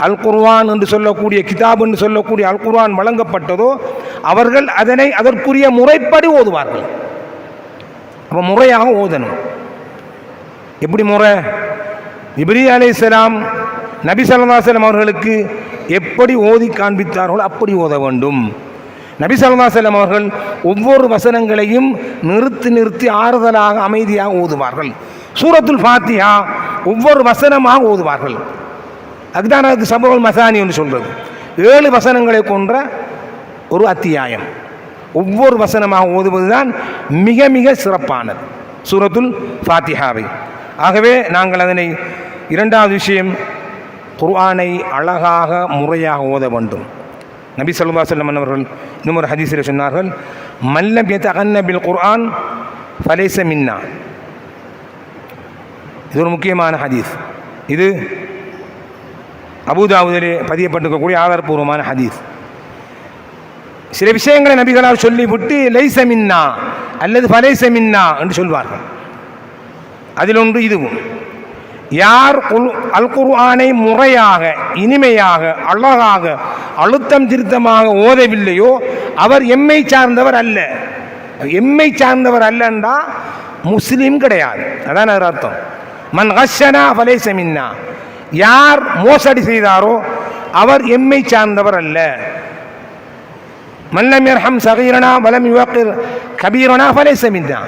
அல் குர்ஆன் என்று சொல்லக்கூடிய கிதாப் என்று சொல்லக்கூடிய அல் குர்ஆன் வழங்கப்பட்டதோ அவர்கள் அதனை அதற்குரிய முறைப்படி ஓதுவார்கள். அப்போ முறையாக ஓதணும். எப்படி முறை? ஜிப்ரீல் அலைஹிஸ்ஸலாம் நபி ஸல்லல்லாஹு அலைஹி வஸல்லம் அவர்களுக்கு எப்படி ஓதி காண்பித்தார்களோ அப்படி ஓத வேண்டும். நபி ஸல்லல்லாஹு அலைஹி வஸல்லம் அவர்கள் ஒவ்வொரு வசனங்களையும் நிறுத்தி ஆறுதலாக அமைதியாக ஓதுவார்கள். சூரத்துல் ஃபாத்திஹா ஒவ்வொரு வசனமாக ஓதுவார்கள். அதுதான் அதுக்கு சபுல் மசானி என்று சொல்கிறது. 7 வசனங்களை கொன்ற ஒரு அத்தியாயம். ஒவ்வொரு வசனமாக ஓதுவதுதான் மிக மிக சிறப்பானது சூரத்துல் ஃபாத்திஹாவை. ஆகவே நாங்கள் அதனை இரண்டாவது விஷயம் குர்ஆனை அழகாக முறையாக ஓத வேண்டும். நபி ஸல்லல்லாஹு அலைஹி வஸல்லம் அவர்கள் இன்னும் ஒரு ஹதீஸில் சொன்னார்கள், மல்லம் யதகன்ன பில் குர்ஆன் ஃபலைஸ மின்னா. இது ஒரு முக்கியமான ஹதீஸ். இது அபூதாவுதிலே பதியப்பட்டிருக்கக்கூடிய ஆதாரபூர்வமான ஹதீஸ். சில விஷயங்களை நபிகளால் சொல்லிவிட்டு லைஸ மின்னா அல்லது ஃபலைஸ மின்னா என்று சொல்வார்கள். அதில் ஒன்று இதுவும், யார் அல் குர்ஆனை முறையாக இனிமையாக அழகாக அழுத்தம் திருத்தமாக ஓதவில்லையோ அவர் எம்மை சார்ந்தவர் அல்ல. எம்மை சார்ந்தவர் அல்லண்டா முஸ்லீம் கிடையாது. அதான் அது அர்த்தம். மன் கஷனா ஃபலைஸ மின்னா, யார் மோசடி செய்தாரோ அவர் எம்மை சார்ந்தவர் அல்ல. மல்லம் யர்ஹம் சகீரனா வலம் யுவக்கிர் கபீரனா ஃபலைஸ மின்னா,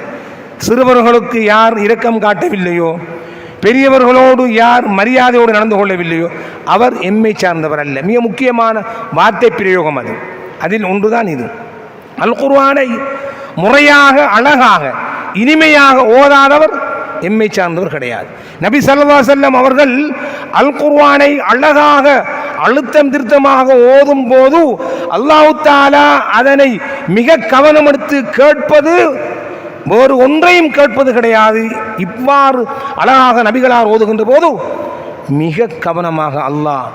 சிறுவர்களுக்கு யார் இரக்கம் காட்டவில்லையோ பெரியவர்களோடு யார் மரியாதையோடு நடந்து கொள்ளவில்லையோ அவர் எம்மை சார்ந்தவர் அல்ல. மிக முக்கியமான வார்த்தை பிரயோகம் அது. அதில் ஒன்றுதான் இது. அல் குர்ஆனை முறையாக அழகாக இனிமையாக ஓதாதவர் எம்மை சார்ந்தவர் கிடையாது. நபி ஸல்லல்லாஹு அலைஹி வஸல்லம் அவர்கள் அல் குர்ஆனை அழகாக அழுத்தம் திருத்தமாக ஓதும் போது அல்லாஹ் தஆலா அதனை மிக கவனம் எடுத்து கேட்பது, வேறு ஒன்றையும் கேட்பது கிடையாது. இவ்வாறு அழகாக நபிகளார் ஓதுகின்ற போது மிக கவனமாக அல்லாஹ்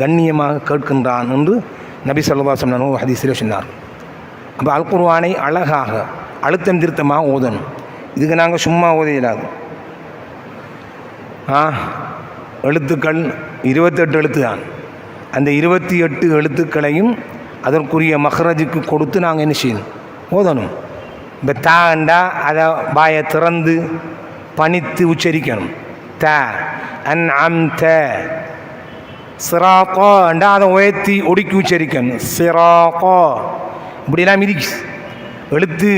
கண்ணியமாக கேட்கின்றான் என்று நபி ஸல்லல்லாஹு அலைஹி வஸல்லம் ஹதீஸில் சொன்னார். அப்போ அல் குர்ஆனை அழகாக அழுத்தம் திருத்தமாக ஓதணும். இதுக்கு நாங்கள் சும்மா ஓத இயலாது. எழுத்துக்கள் 28 எழுத்து தான். அந்த 28 எழுத்துக்களையும் அதற்குரிய மஹ்ரஜுக்கு கொடுத்து நாங்கள் என்ன செய்யணும், ஓதணும். இப்போ தாண்டா அதை வாயை திறந்து பணித்து உச்சரிக்கணும். த அன் அம் த. சிராக்கோண்டா அதை உயர்த்தி ஒடுக்கி உச்சரிக்கணும். சிராக்கோ. இப்படிலாம் இருக்கு. எழுத்து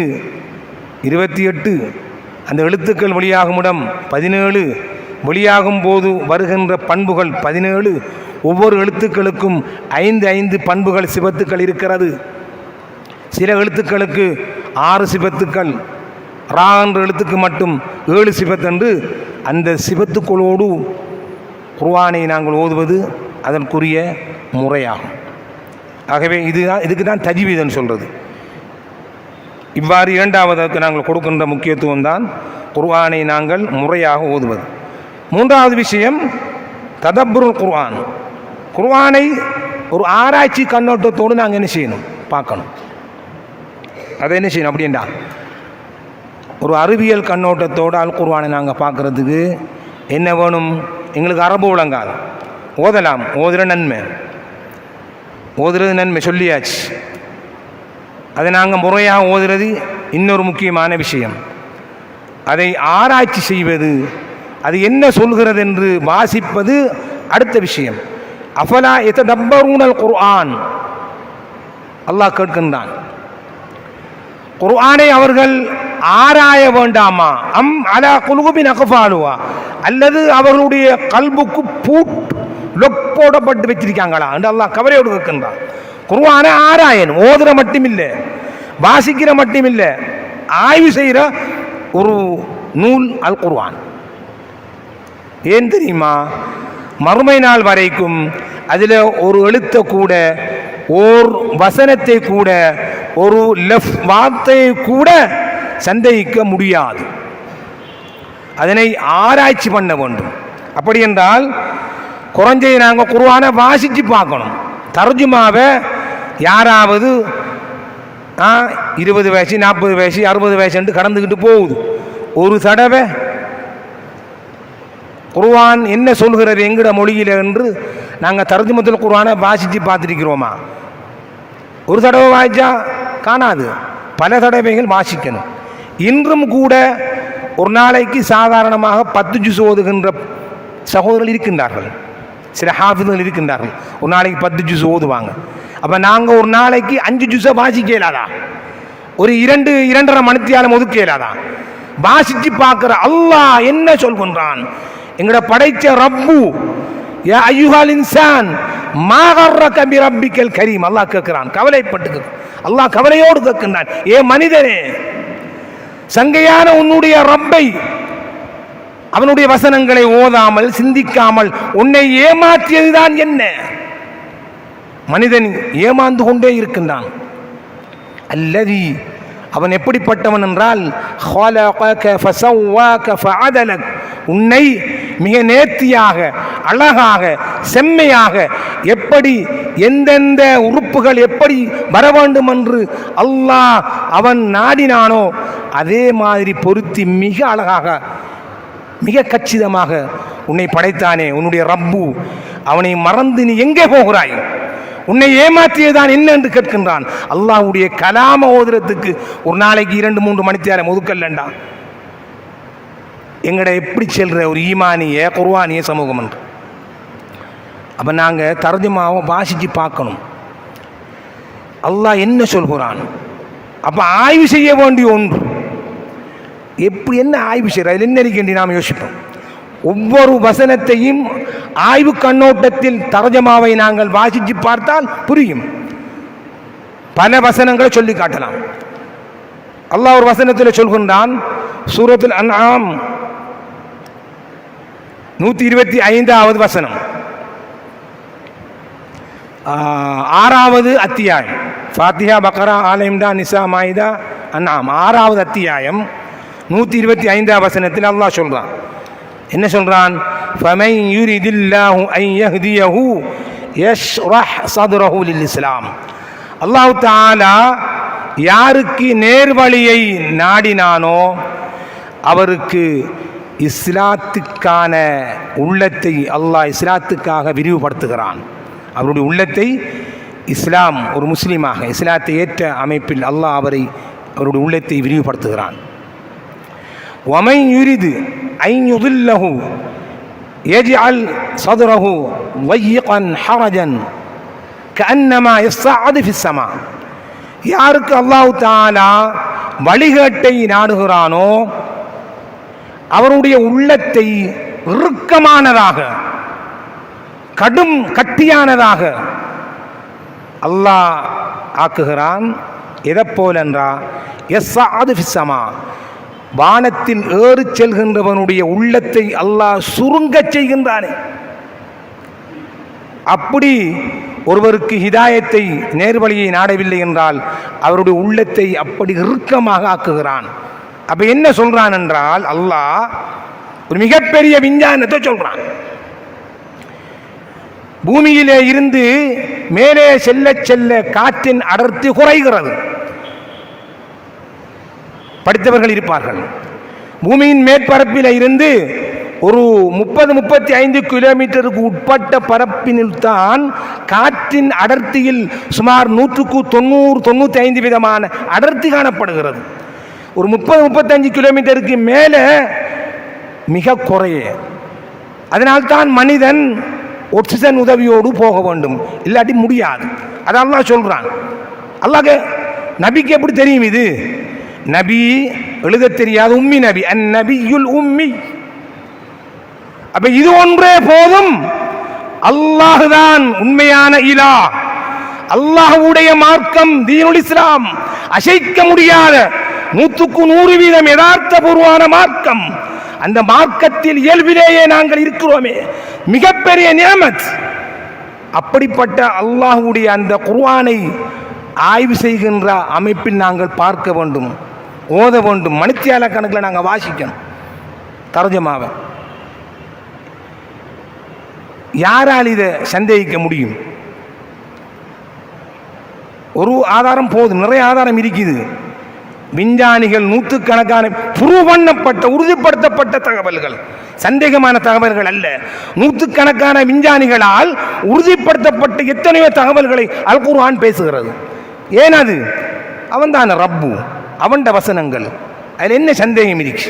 28, அந்த எழுத்துக்கள் வெளியாகும் இடம் 17, வெளியாகும் போது வருகின்ற பண்புகள் 17. ஒவ்வொரு எழுத்துக்களுக்கும் 5 பண்புகள் சிபத்துக்கள் இருக்கிறது. சில எழுத்துக்களுக்கு 6 சிபத்துக்கள், ரா என்ற எழுத்துக்கு மட்டும் 7 சிபத் என்று அந்த சிபத்துக்களோடு குர்ஆனை நாங்கள் ஓதுவது அதற்குரிய முறையாகும். ஆகவே இதுக்கு தான் தஜ்வீதுன்னு சொல்கிறது. இவ்வாறு இரண்டாவதற்கு நாங்கள் கொடுக்கின்ற முக்கியத்துவம் தான் குர்ஆனை நாங்கள் முறையாக ஓதுவது. மூன்றாவது விஷயம் ததப்புருல் குர்ஆன். குர்ஆனை ஒரு ஆராய்ச்சி கண்ணோட்டத்தோடு நாங்கள் என்ன செய்யணும், பார்க்கணும். அதை என்ன செய்யணும் அப்படின்டா, ஒரு அறிவியல் கண்ணோட்டத்தோடு அல் குர்ஆனை நாங்கள் பார்க்குறதுக்கு என்ன வேணும், எங்களுக்கு அரபு விளங்காது, ஓதலாம், ஓதுகிற நன்மை, ஓதுறது நன்மை சொல்லியாச்சு. அதை நாங்கள் முறையாக ஓதுறது இன்னொரு முக்கியமான விஷயம். அதை ஆராய்ச்சி செய்வது, அது என்ன சொல்கிறது என்று வாசிப்பது அடுத்த விஷயம். அஃபலா யததப்பரூனல் குர்ஆன், அல்லாஹ் கேட்கின்றான். குர்ஆனை அவர்கள் ஆராய வேண்டாமா? அம் அலா குலூபின் அக்ஃபாலுவா, அல்லது அவர்களுடைய கல்புக்கு லொக் போடப்பட்டு வச்சிருக்காங்களா என்று அல்லாஹ் கவலையோடு கேட்கின்றான். குர்ஆனை ஆராயணும், ஓதுற மட்டும் இல்லை, வாசிக்கிற மட்டும் இல்லை, ஆய்வு செய்கிற ஒரு நூல் அல் குர்ஆன். ஏன் தெரியுமா? மறுமை நாள் வரைக்கும் அதில் ஒரு எழுத்தை கூட, ஓர் வசனத்தை கூட, ஒரு வார்த்தையை கூட சந்தேகிக்க முடியாது. அதனை ஆராய்ச்சி பண்ண வேண்டும். அப்படி என்றால் குறைஞ்சதை நாங்கள் குர்ஆனை வாசித்து பார்க்கணும். தர்ஜுமாவை யாராவது 20 வயசு 40 வயசு 60 வயசுன்ட்டு கடந்துக்கிட்டு போகுது. ஒரு தடவை குர்ஆன் என்ன சொல்கிறது எங்கட மொழியில் என்று நாங்கள் தர்ஜுமத்துல் குர்ஆனை வாசித்து பார்த்துருக்கிறோமா? ஒரு தடவை வாசித்தா காணாது, பல தடவைகள் வாசிக்கணும். இன்றும் கூட ஒரு நாளைக்கு சாதாரணமாக 10 ஜுஸ் ஓதுகின்ற சகோதரர்கள் இருக்கின்றார்கள், சில ஹாஃபிதுகள் இருக்கின்றார்கள். ஒரு நாளைக்கு 10 ஜுஸ் ஓதுவாங்க. அப்போ நாங்கள் ஒரு நாளைக்கு 5 ஜுஸை வாசிக்க இயலாதா? ஒரு 2-2.5 மணித்தியாலம் ஒதுக்க இயலாதா? வாசித்து பார்க்குற அல்லாஹ் என்ன சொல்கின்றான்? எங்கட படைச்ச ரப்பு, யா அய்யுஹல் இன்சான் மா கர்ரக பி ரப்பிக்கல் கரீம், அல்லாஹ் கேட்கிறான். கவலைப்பட்டு அல்லாஹ் கவலையோடு கேட்கின்றான், ஏ மனிதனே, சங்கையான உன்னுடைய ரப்பை, அவனுடைய வசனங்களை ஓதாமல் சிந்திக்காமல் உன்னை ஏமாற்றியதுதான் என்ன? மனிதன் ஏமாந்து கொண்டே இருக்கின்றான். அல்லதி, அவன் எப்படிப்பட்டவன் என்றால் உன்னை மிக நேர்த்தியாக அழகாக செம்மையாக எப்படி எந்தெந்த உறுப்புகள் எப்படி வர வேண்டும் என்று அல்லாஹ் அவன் நாடினானோ அதே மாதிரி பொருத்தி மிக அழகாக மிக கச்சிதமாக உன்னை படைத்தானே உன்னுடைய ரப்பு. அவனை மறந்து நீ எங்கே போகிறாய்? உன்னை ஏமாற்றியதான் என்ன என்று கேட்கின்றான். அல்லாஹ்வுடைய கலாம ஓதுறதுக்கு ஒரு நாளைக்கு 2-3 மணி நேரம் ஒதுக்கல்லண்டா. எங்கட எப்படி செல்ற ஒரு ஈமானிய குர்ஆனிய சமூகம் என்று. அப்போ நாங்கள் தர்ஜுமாவை வாசித்து பார்க்கணும், அல்லாஹ் என்ன சொல்கிறான். அப்போ ஆய்வு செய்ய வேண்டிய ஒன்று. எப்படி என்ன ஆய்வு செய்கிற அதில் என்ன இருக்கின்ற நாம் யோசிப்போம். ஒவ்வொரு வசனத்தையும் ஆய்வு கண்ணோட்டத்தில் தர்ஜுமாவை நாங்கள் வாசித்து பார்த்தால் புரியும். பல வசனங்களை சொல்லி காட்டலாம். அல்லாஹ் ஒரு வசனத்தில் சொல்கின்றான், சூரத்துல் அன்ஆம் 125வது வசனம், 6வது அத்தியாயம். ஃபாத்திஹா, பக்ரா, ஆல இம்ரான், நிசா, மாயிதா, அன்ஆம் 6வது அத்தியாயம் 125வது வசனத்தில் அல்லாஹ் சொல்றான். என்ன சொல்றான்? ஃபமன் யுரிதில்லாஹு அன் யஹ்தியஹு யஷ்ரஹ் ஸத்ரஹு லில்-இஸ்லாம். அல்லாஹ் தஆலா யாருக்கு நேர்வழியை நாடினானோ அவருக்கு இஸ்லாத்துக்கான உள்ளத்தை அல்லாஹ் இஸ்லாத்துக்காக விரிவுபடுத்துகிறான். அவருடைய உள்ளத்தை இஸ்லாம் ஒரு முஸ்லீமாக இஸ்லாத்தை ஏற்ற அமைப்பில் அல்லாஹ் அவருடைய உள்ளத்தை விரிவுபடுத்துகிறான். وَمَنْ يُرِدْ أَنْ يُضِلَّهُ يَجْعَلْ صَدْرَهُ ضَيِّقًا حَرَجًا كَأَنَّمَا يَصَّعَّدُ فِي السَّمَاءِ. யாருக்கு அல்லாஹ் தஆலா வழிகேட்டை நாடுகிறானோ அவருடைய உள்ளத்தை இறுக்கமானதாக கடும் கட்டியானதாக அல்லாஹ் ஆக்குகிறான். எதைப்போல் என்றா யஸ்ஸஅது ஃபிஸ்ஸமா, வானத்தில் ஏறி செல்கின்றவனுடைய உள்ளத்தை அல்லாஹ் சுருங்கச் செய்கின்றானே. அப்படி ஒருவருக்கு ஹிதாயத்தை நேர்வழியை நாடவில்லை என்றால் அவருடைய உள்ளத்தை அப்படி இறுக்கமாக ஆக்குகிறான். அப்ப என்ன சொல்றான் என்றால் அல்லாஹ் ஒரு மிகப்பெரிய விஞ்ஞானத்தை சொல்றான். பூமியிலே இருந்து மேலே செல்ல செல்ல காற்றின் அடர்த்தி குறைகிறது. படித்தவர்கள் இருப்பார்கள். பூமியின் மேற்பரப்பில் இருந்து ஒரு 30-35 கிலோமீட்டருக்கு உட்பட்ட பரப்பினில் தான் காற்றின் அடர்த்தியில் சுமார் 190-95 விதமான அடர்த்தி காணப்படுகிறது. ஒரு 30-35 கிலோமீட்டருக்கு மேலே மிக குறைய. அதனால்தான் மனிதன் ஆக்சிஜன் உதவியோடு போக வேண்டும், இல்லாட்டி முடியாது. அது அல்லாஹ் சொல்றான். அல்லாஹ் நபிக்கு எப்படி தெரியும் இது? நபி எழுத தெரியாத உம்மி நபி, அந்நபியுல் உம்மி. அப்ப இது ஒன்றே போதும். அல்லாஹ் தான் உண்மையான இலாஹ். அல்லாஹ்வுடைய மார்க்கம் தீனுல் இஸ்லாம் அசைக்க முடியாத 100% யதார்த்தபூர்வமான மார்க்கம். அந்த மார்க்கத்தில் இயல்பிலேயே நாங்கள் இருக்கிறோமே, மிகப்பெரிய நியமத். அப்படிப்பட்ட அல்லாஹ்வுடைய அந்த குர்ஆனை ஆய்வு செய்கின்ற அமைப்பில் நாங்கள் பார்க்க வேண்டும், ஓத வேண்டும். மணித்தியால கணக்கில் நாங்கள் வாசிக்கணும் தர்ஜுமாவை. யாரால் இதை சந்தேகிக்க முடியும்? ஒரு ஆதாரம் போதும், நிறைய ஆதாரம் இருக்குது. விஞ்ஞானிகள் நூற்றுக்கணக்கான ப்ரூவ் பண்ணப்பட்ட உறுதிப்படுத்தப்பட்ட தகவல்கள், சந்தேகமான தகவல்கள் அல்ல. நூற்றுக்கணக்கான விஞ்ஞானிகளால் உறுதிப்படுத்தப்பட்ட எத்தனையோ தகவல்களை அல் குர்ஆன் பேசுகிறது. ஏன் அது அவன்தான் ரப்பு, அவன்ட வசனங்கள். அதில் என்ன சந்தேகம் இருக்கு?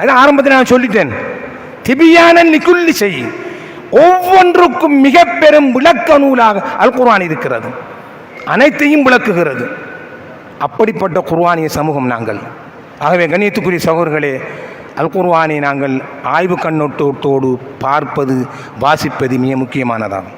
அது ஆரம்பத்தில் நான் சொல்லிட்டேன். திபியானன் லிகுல்லி ஷை, ஒவ்வொன்றுக்கும் மிக பெரும் விளக்க நூலாக அல் குர்ஆன் இருக்கிறது, அனைத்தையும் விளக்குகிறது. அப்படிப்பட்ட குர்ஆனிய சமூகம் நாங்கள். ஆகவே கண்ணியத்துக்குரிய சகோதரர்களே, அல் குர்ஆனை நாங்கள் ஆய்வு கண்ணோட்டத்தோடு பார்ப்பது, வாசிப்பது மிக முக்கியமானதாகும்.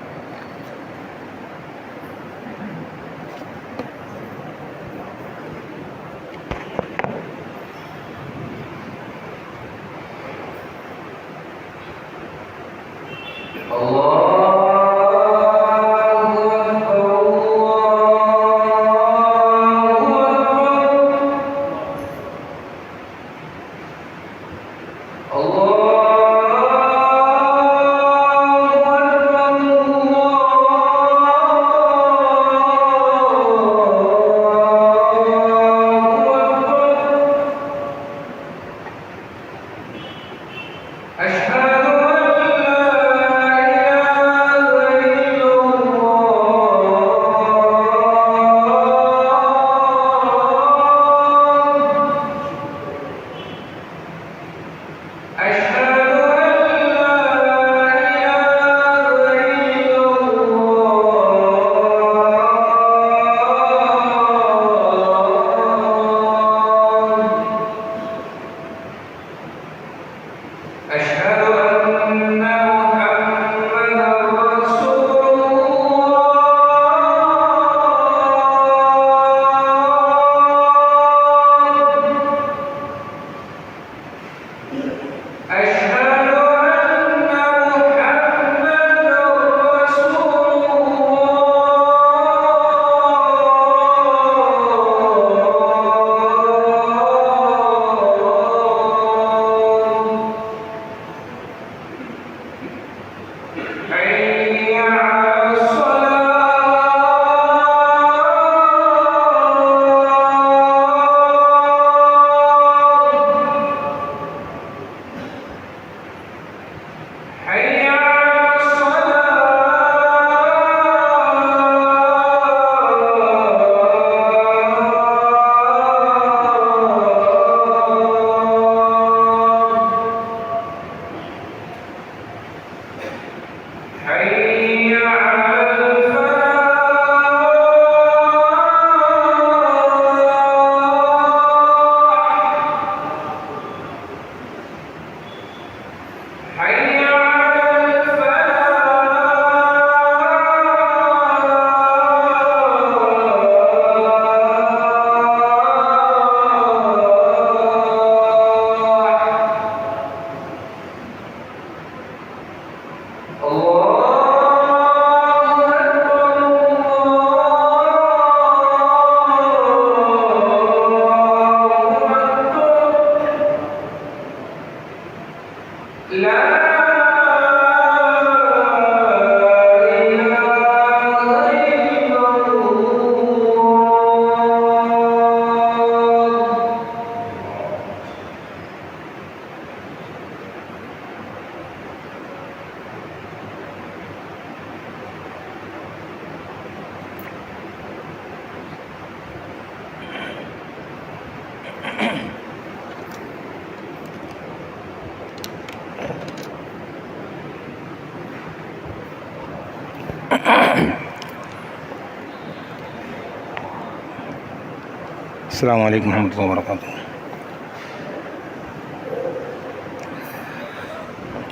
அஸ்ஸலாமு அலைக்கும் வரஹ்மத்துல்லாஹி வபரகாத்துஹு.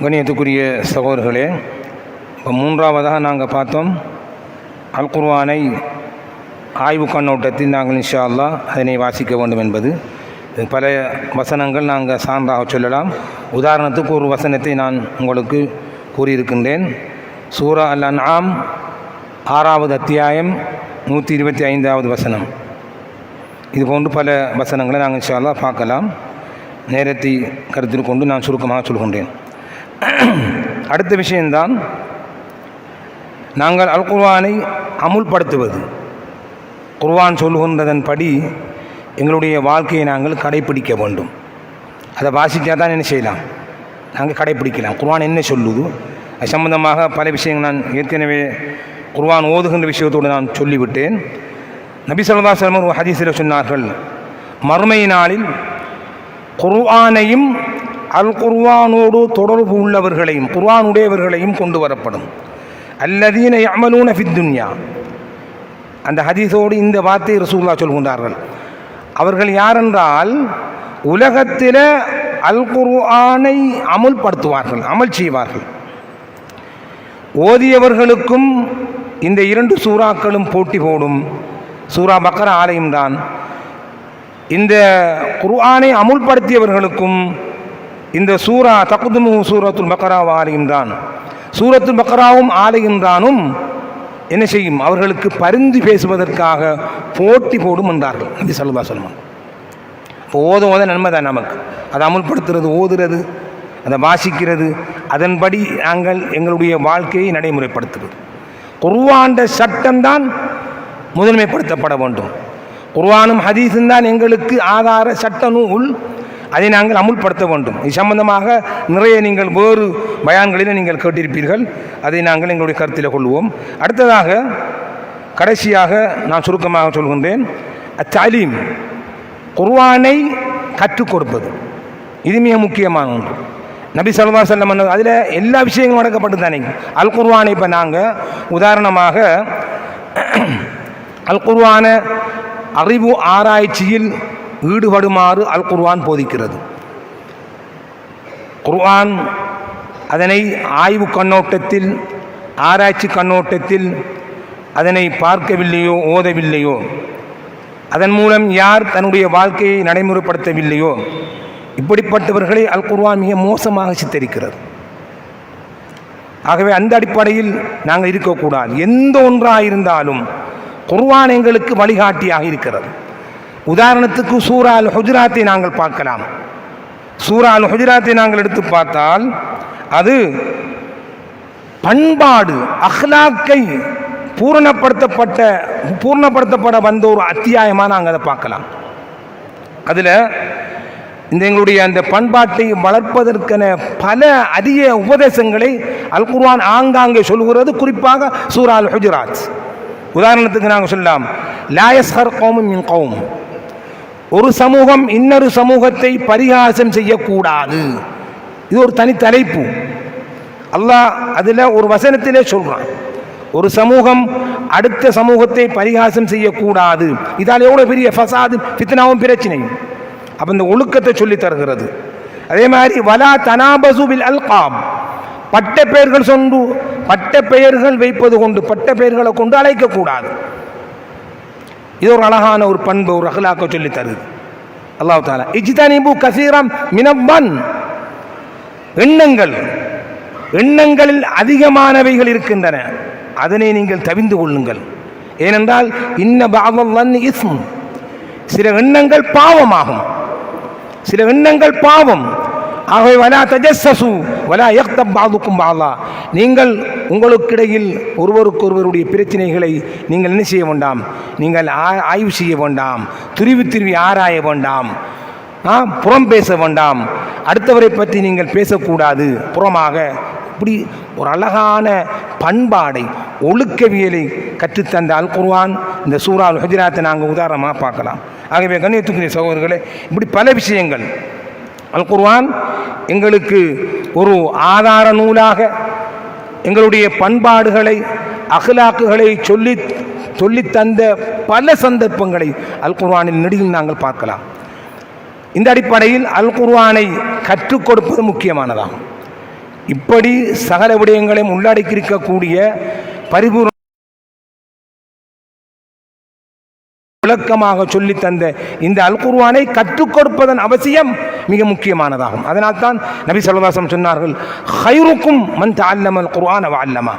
கண்ணியத்துக்குரிய சகோதரர்களே, இப்போ மூன்றாவதாக நாங்கள் பார்த்தோம் அல் குர்ஆனை ஆய்வு கண்ணோட்டத்தில் நாங்கள் இன்ஷா அல்லாஹ் அதனை வாசிக்க வேண்டும் என்பது. பல வசனங்கள் நாங்கள் சான்றாக சொல்லலாம். உதாரணத்துக்கு ஒரு வசனத்தை நான் உங்களுக்கு கூறியிருக்கின்றேன். சூரா அல் அன்ஆம் 6வது அத்தியாயம் 125வது வசனம். இதுபோன்று பல வசனங்களை நாங்கள் இன்ஷா அல்லாஹ் பார்க்கலாம். நேரத்தை கருத்தில் கொண்டு நான் சுருக்கமாக சொல்கின்றேன். அடுத்த விஷயம்தான் நாங்கள் அல் குர்ஆனை அமுல்படுத்துவது. குர்ஆன் சொல்கின்றதன்படி எங்களுடைய வாழ்க்கையை நாங்கள் கடைப்பிடிக்க வேண்டும். அதை வாசித்தா தான் என்ன செய்யலாம், நாங்கள் கடைப்பிடிக்கலாம். குர்ஆன் என்ன சொல்லுது அது சம்பந்தமாக பல விஷயங்கள் நான் ஏற்கனவே குர்ஆன் ஓதுகின்ற விஷயத்தோடு நான் சொல்லிவிட்டேன். நபி ஸல்லல்லாஹு அலைஹி வஸல்லம் ஒரு ஹதீஸில் சொன்னார்கள், மறுமை நாளில் குர்ஆனையும் அல் குர்ஆனோடு தொடர்பு உள்ளவர்களையும் குர்ஆனுடையவர்களையும் கொண்டு வரப்படும். அல்லதீன யஅமலூன ஃபித் துன்யா. அந்த ஹதீஸோடு இந்த வார்த்தை ரசூலுல்லாஹ் சொல்கின்றார்கள். அவர்கள் யாரென்றால் உலகத்தில் அல் குர்ஆனை அமுல்படுத்துவார்கள், அமல் செய்வார்கள். ஓதியவர்களுக்கும் இந்த 2 சூறாக்களும் போட்டி போடும். சூரா பக்ரா ஆல இம்ரான். இந்த குர்ஆனை அமுல்படுத்தியவர்களுக்கும் இந்த சூரா தக்துமு சூரத்துல் பக்ரா ஆல இம்ரான், சூரத்துல் பக்ராவும் ஆல இம்ரானும் என்ன செய்யும், அவர்களுக்கு பரிந்து பேசுவதற்காக போட்டி போடும் என்றார்கள் நபி ஸல்லல்லாஹு அலைஹி வஸல்லம். ஓத நன்மை தான் நமக்கு. அதை அமுல்படுத்துறது, ஓதுறது, அதை வாசிக்கிறது, அதன்படி நாங்கள் எங்களுடைய வாழ்க்கையை நடைமுறைப்படுத்துவது. குர்ஆன் சட்டம்தான் முதன்மைப்படுத்தப்பட வேண்டும். குர்ஆனும் ஹதீஸும் தான் எங்களுக்கு ஆதார சட்ட நூல். அதை நாங்கள் அமுல்படுத்த வேண்டும். இது சம்பந்தமாக நிறைய நீங்கள் வேறு பயான்களில் நீங்கள் கேட்டிருப்பீர்கள். அதை நாங்கள் எங்களுடைய கருத்தில் கொள்வோம். அடுத்ததாக கடைசியாக நான் சுருக்கமாக சொல்கின்றேன், அத்தலீம், குர்ஆனை கற்றுக் கொடுப்பது. இது மிக முக்கியமான ஒன்று. நபி ஸல்லல்லாஹு அலைஹி வஸல்லம் அதில் எல்லா விஷயங்களும் அடக்கப்பட்டு தானே. அல் குர்ஆனை இப்போ நாங்கள் உதாரணமாக அல் குர்ஆனை அறிவு ஆராய்ச்சியில் ஈடுபடுமாறு அல் குர்ஆன் போதிக்கிறது. குர்ஆன் அதனை ஆய்வு கண்ணோட்டத்தில், ஆராய்ச்சி கண்ணோட்டத்தில் அதனை பார்க்கவில்லையோ, ஓதவில்லையோ, அதன் மூலம் யார் தன்னுடைய வாழ்க்கையை நடைமுறைப்படுத்தவில்லையோ, இப்படிப்பட்டவர்களை அல் குர்ஆன் மிக மோசமாக சித்தரிக்கிறது. ஆகவே அந்த அடிப்படையில் நாங்கள் இருக்கக்கூடாது. எந்த ஒன்றாக இருந்தாலும் குர்ஆன் எங்களுக்கு வழிகாட்டியாக இருக்கிறது. உதாரணத்துக்கு சூரா அல் ஹுஜராத்தை நாங்கள் பார்க்கலாம். சூரா அல் ஹுஜராத்தை நாங்கள் எடுத்து பார்த்தால் அது பண்பாடு, அஹ்லாக்கை பூர்ணப்படுத்தப்பட வந்த ஒரு அத்தியாயமாக நாங்கள் அதை பார்க்கலாம். அதில் இந்த எங்களுடைய அந்த பண்பாட்டை வளர்ப்பதற்கென பல அரிய உபதேசங்களை அல் குர்ஆன் ஆங்காங்கே சொல்கிறது. குறிப்பாக சூரா அல் ஹுஜராத். உதாரணத்துக்கு நாங்கள் சொல்லலாம், லா யஸ்ஹர் கௌமும் மின் கௌம். ஒரு சமூகம் இன்னொரு சமூகத்தை பரிகாசம் செய்யக்கூடாது. இது ஒரு தனி தலைப்பு. அல்லாஹ் அதில் ஒரு வசனத்திலே சொல்கிறான், ஒரு சமூகம் அடுத்த சமூகத்தை பரிகாசம் செய்யக்கூடாது. இதால் எவ்வளோ பெரிய ஃபசாது, ஃபித்னாவும் பிரச்சனையும். அப்போ இந்த ஒழுக்கத்தை சொல்லி தருகிறது. அதே மாதிரி வலா தனாபசு பில் அல்காம், பட்ட பெயர்கள் சொண்டு பட்ட பெயர்கள் வைப்பது கொண்டு, பட்ட பெயர்களை கொண்டு அழைக்கக்கூடாது. இது ஒரு அழகான ஒரு பண்பு, ஒரு அஹ்லாக்க சொல்லி தருது அல்லாஹ் தஆலா. இஜ்தனிபு கஸீரம் மினவன், எண்ணங்களில் அதிகமானவைகள் இருக்கின்றன, அதனை நீங்கள் தவிந்து கொள்ளுங்கள். ஏனென்றால் இன்ன பஅதல் இஸ்ம், சில எண்ணங்கள் பாவமாகும், சில எண்ணங்கள் பாவம். ஆகவே வலா தஜஸ்ஸசு வலா யக்தப் பஅதுக்கும் பஅதா, நீங்கள் உங்களுக்கிடையில் ஒருவருக்கொருவருடைய பிரச்சனைகளை நீங்கள் என்ன செய்ய வேண்டாம், நீங்கள் ஆய்வு செய்ய வேண்டாம், துருவி ஆராய வேண்டாம், புறம் பேச வேண்டாம், அடுத்தவரை பற்றி நீங்கள் பேசக்கூடாது புறமாக. இப்படி ஒரு அழகான பண்பாடை, ஒழுக்கவியலை கற்றுத்தந்த அல் குர்ஆன் இந்த சூரா அல் ஹுஜராத்தை நாங்கள் உதாரணமாக பார்க்கலாம். ஆகவே கண்ணியத்துக்குரிய சகோதரர்களே, இப்படி பல விஷயங்கள் அல் குர்ஆன் எங்களுக்கு ஒரு ஆதார நூலாக எங்களுடைய பண்பாடுகளை அஹ்லாக்குகளை சொல்லித் தந்த பல சந்தர்ப்பங்களை அல் குர்ஆனில் நெடுகில் நாங்கள் பார்க்கலாம். இந்த அடிப்படையில் அல் குர்ஆனை கற்றுக் கொடுப்பது முக்கியமானதாகும். இப்படி சகல விடயங்களையும் உள்ளடக்கியிருக்கக்கூடிய பரிபூர்ண விளக்கமாக சொல்லி தந்த இந்த அல் குர்ஆனை கற்றுக் கொடுப்பதன் அவசியம் மிக முக்கியமானதாகும். அதனால்தான் நபி ஸல்லல்லாஹு அலைஹி வஸல்லம் சொன்னார்கள், ஹைருக்கும் மன் தஅல்லமல் குர்ஆன வ அல்லமா,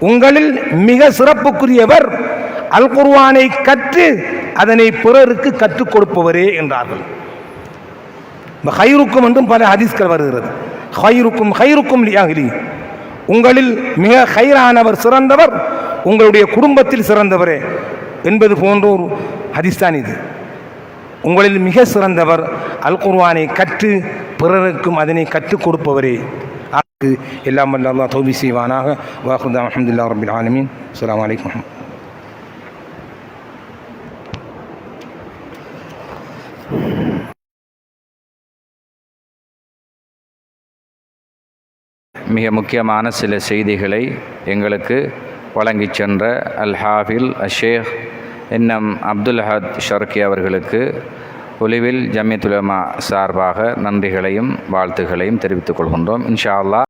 உங்களில் மிக சிறப்புக்குரியவர் அல் குர்ஆனை கற்று அதனை பிறருக்கு கற்றுக் கொடுப்பவரே என்றார்கள். ஹைருக்கும் என்றும் பல ஹதீஸ்கள் வருகிறது. ஹைருக்கும் ஹைருக்கும் லிஅஹ்லி, உங்களில் மிக ஹைரானவர் சிறந்தவர் உங்களுடைய குடும்பத்தில் சிறந்தவரே என்பது போன்ற ஒரு ஹதீஸ் தான் இது. உங்களில் மிக சிறந்தவர் அல் குர்ஆனை கற்று பிறருக்கும் அதனை கற்றுக் கொடுப்பவரே. அதுக்கு எல்லாம் வல்ல அல்லாஹ் தௌஃபீக் செய்வானாக. வாஹிரு தஅவானா அல்ஹம்துலில்லாஹி ரப்பில் ஆலமீன். அஸ்ஸலாமு அலைக்கும். மிக முக்கியமான சில செய்திகளை எங்களுக்கு வழங்கிச் சென்ற அல் ஹாஃபில் ஷேக் என்எம் அப்துல் அஹத் ஷர்கி அவர்களுக்கு ஒலிவில் ஜம்மியத்துல் உலமா சார்பாக நன்றிகளையும் வாழ்த்துக்களையும் தெரிவித்துக் கொள்கின்றோம். இன்ஷா அல்லாஹ்.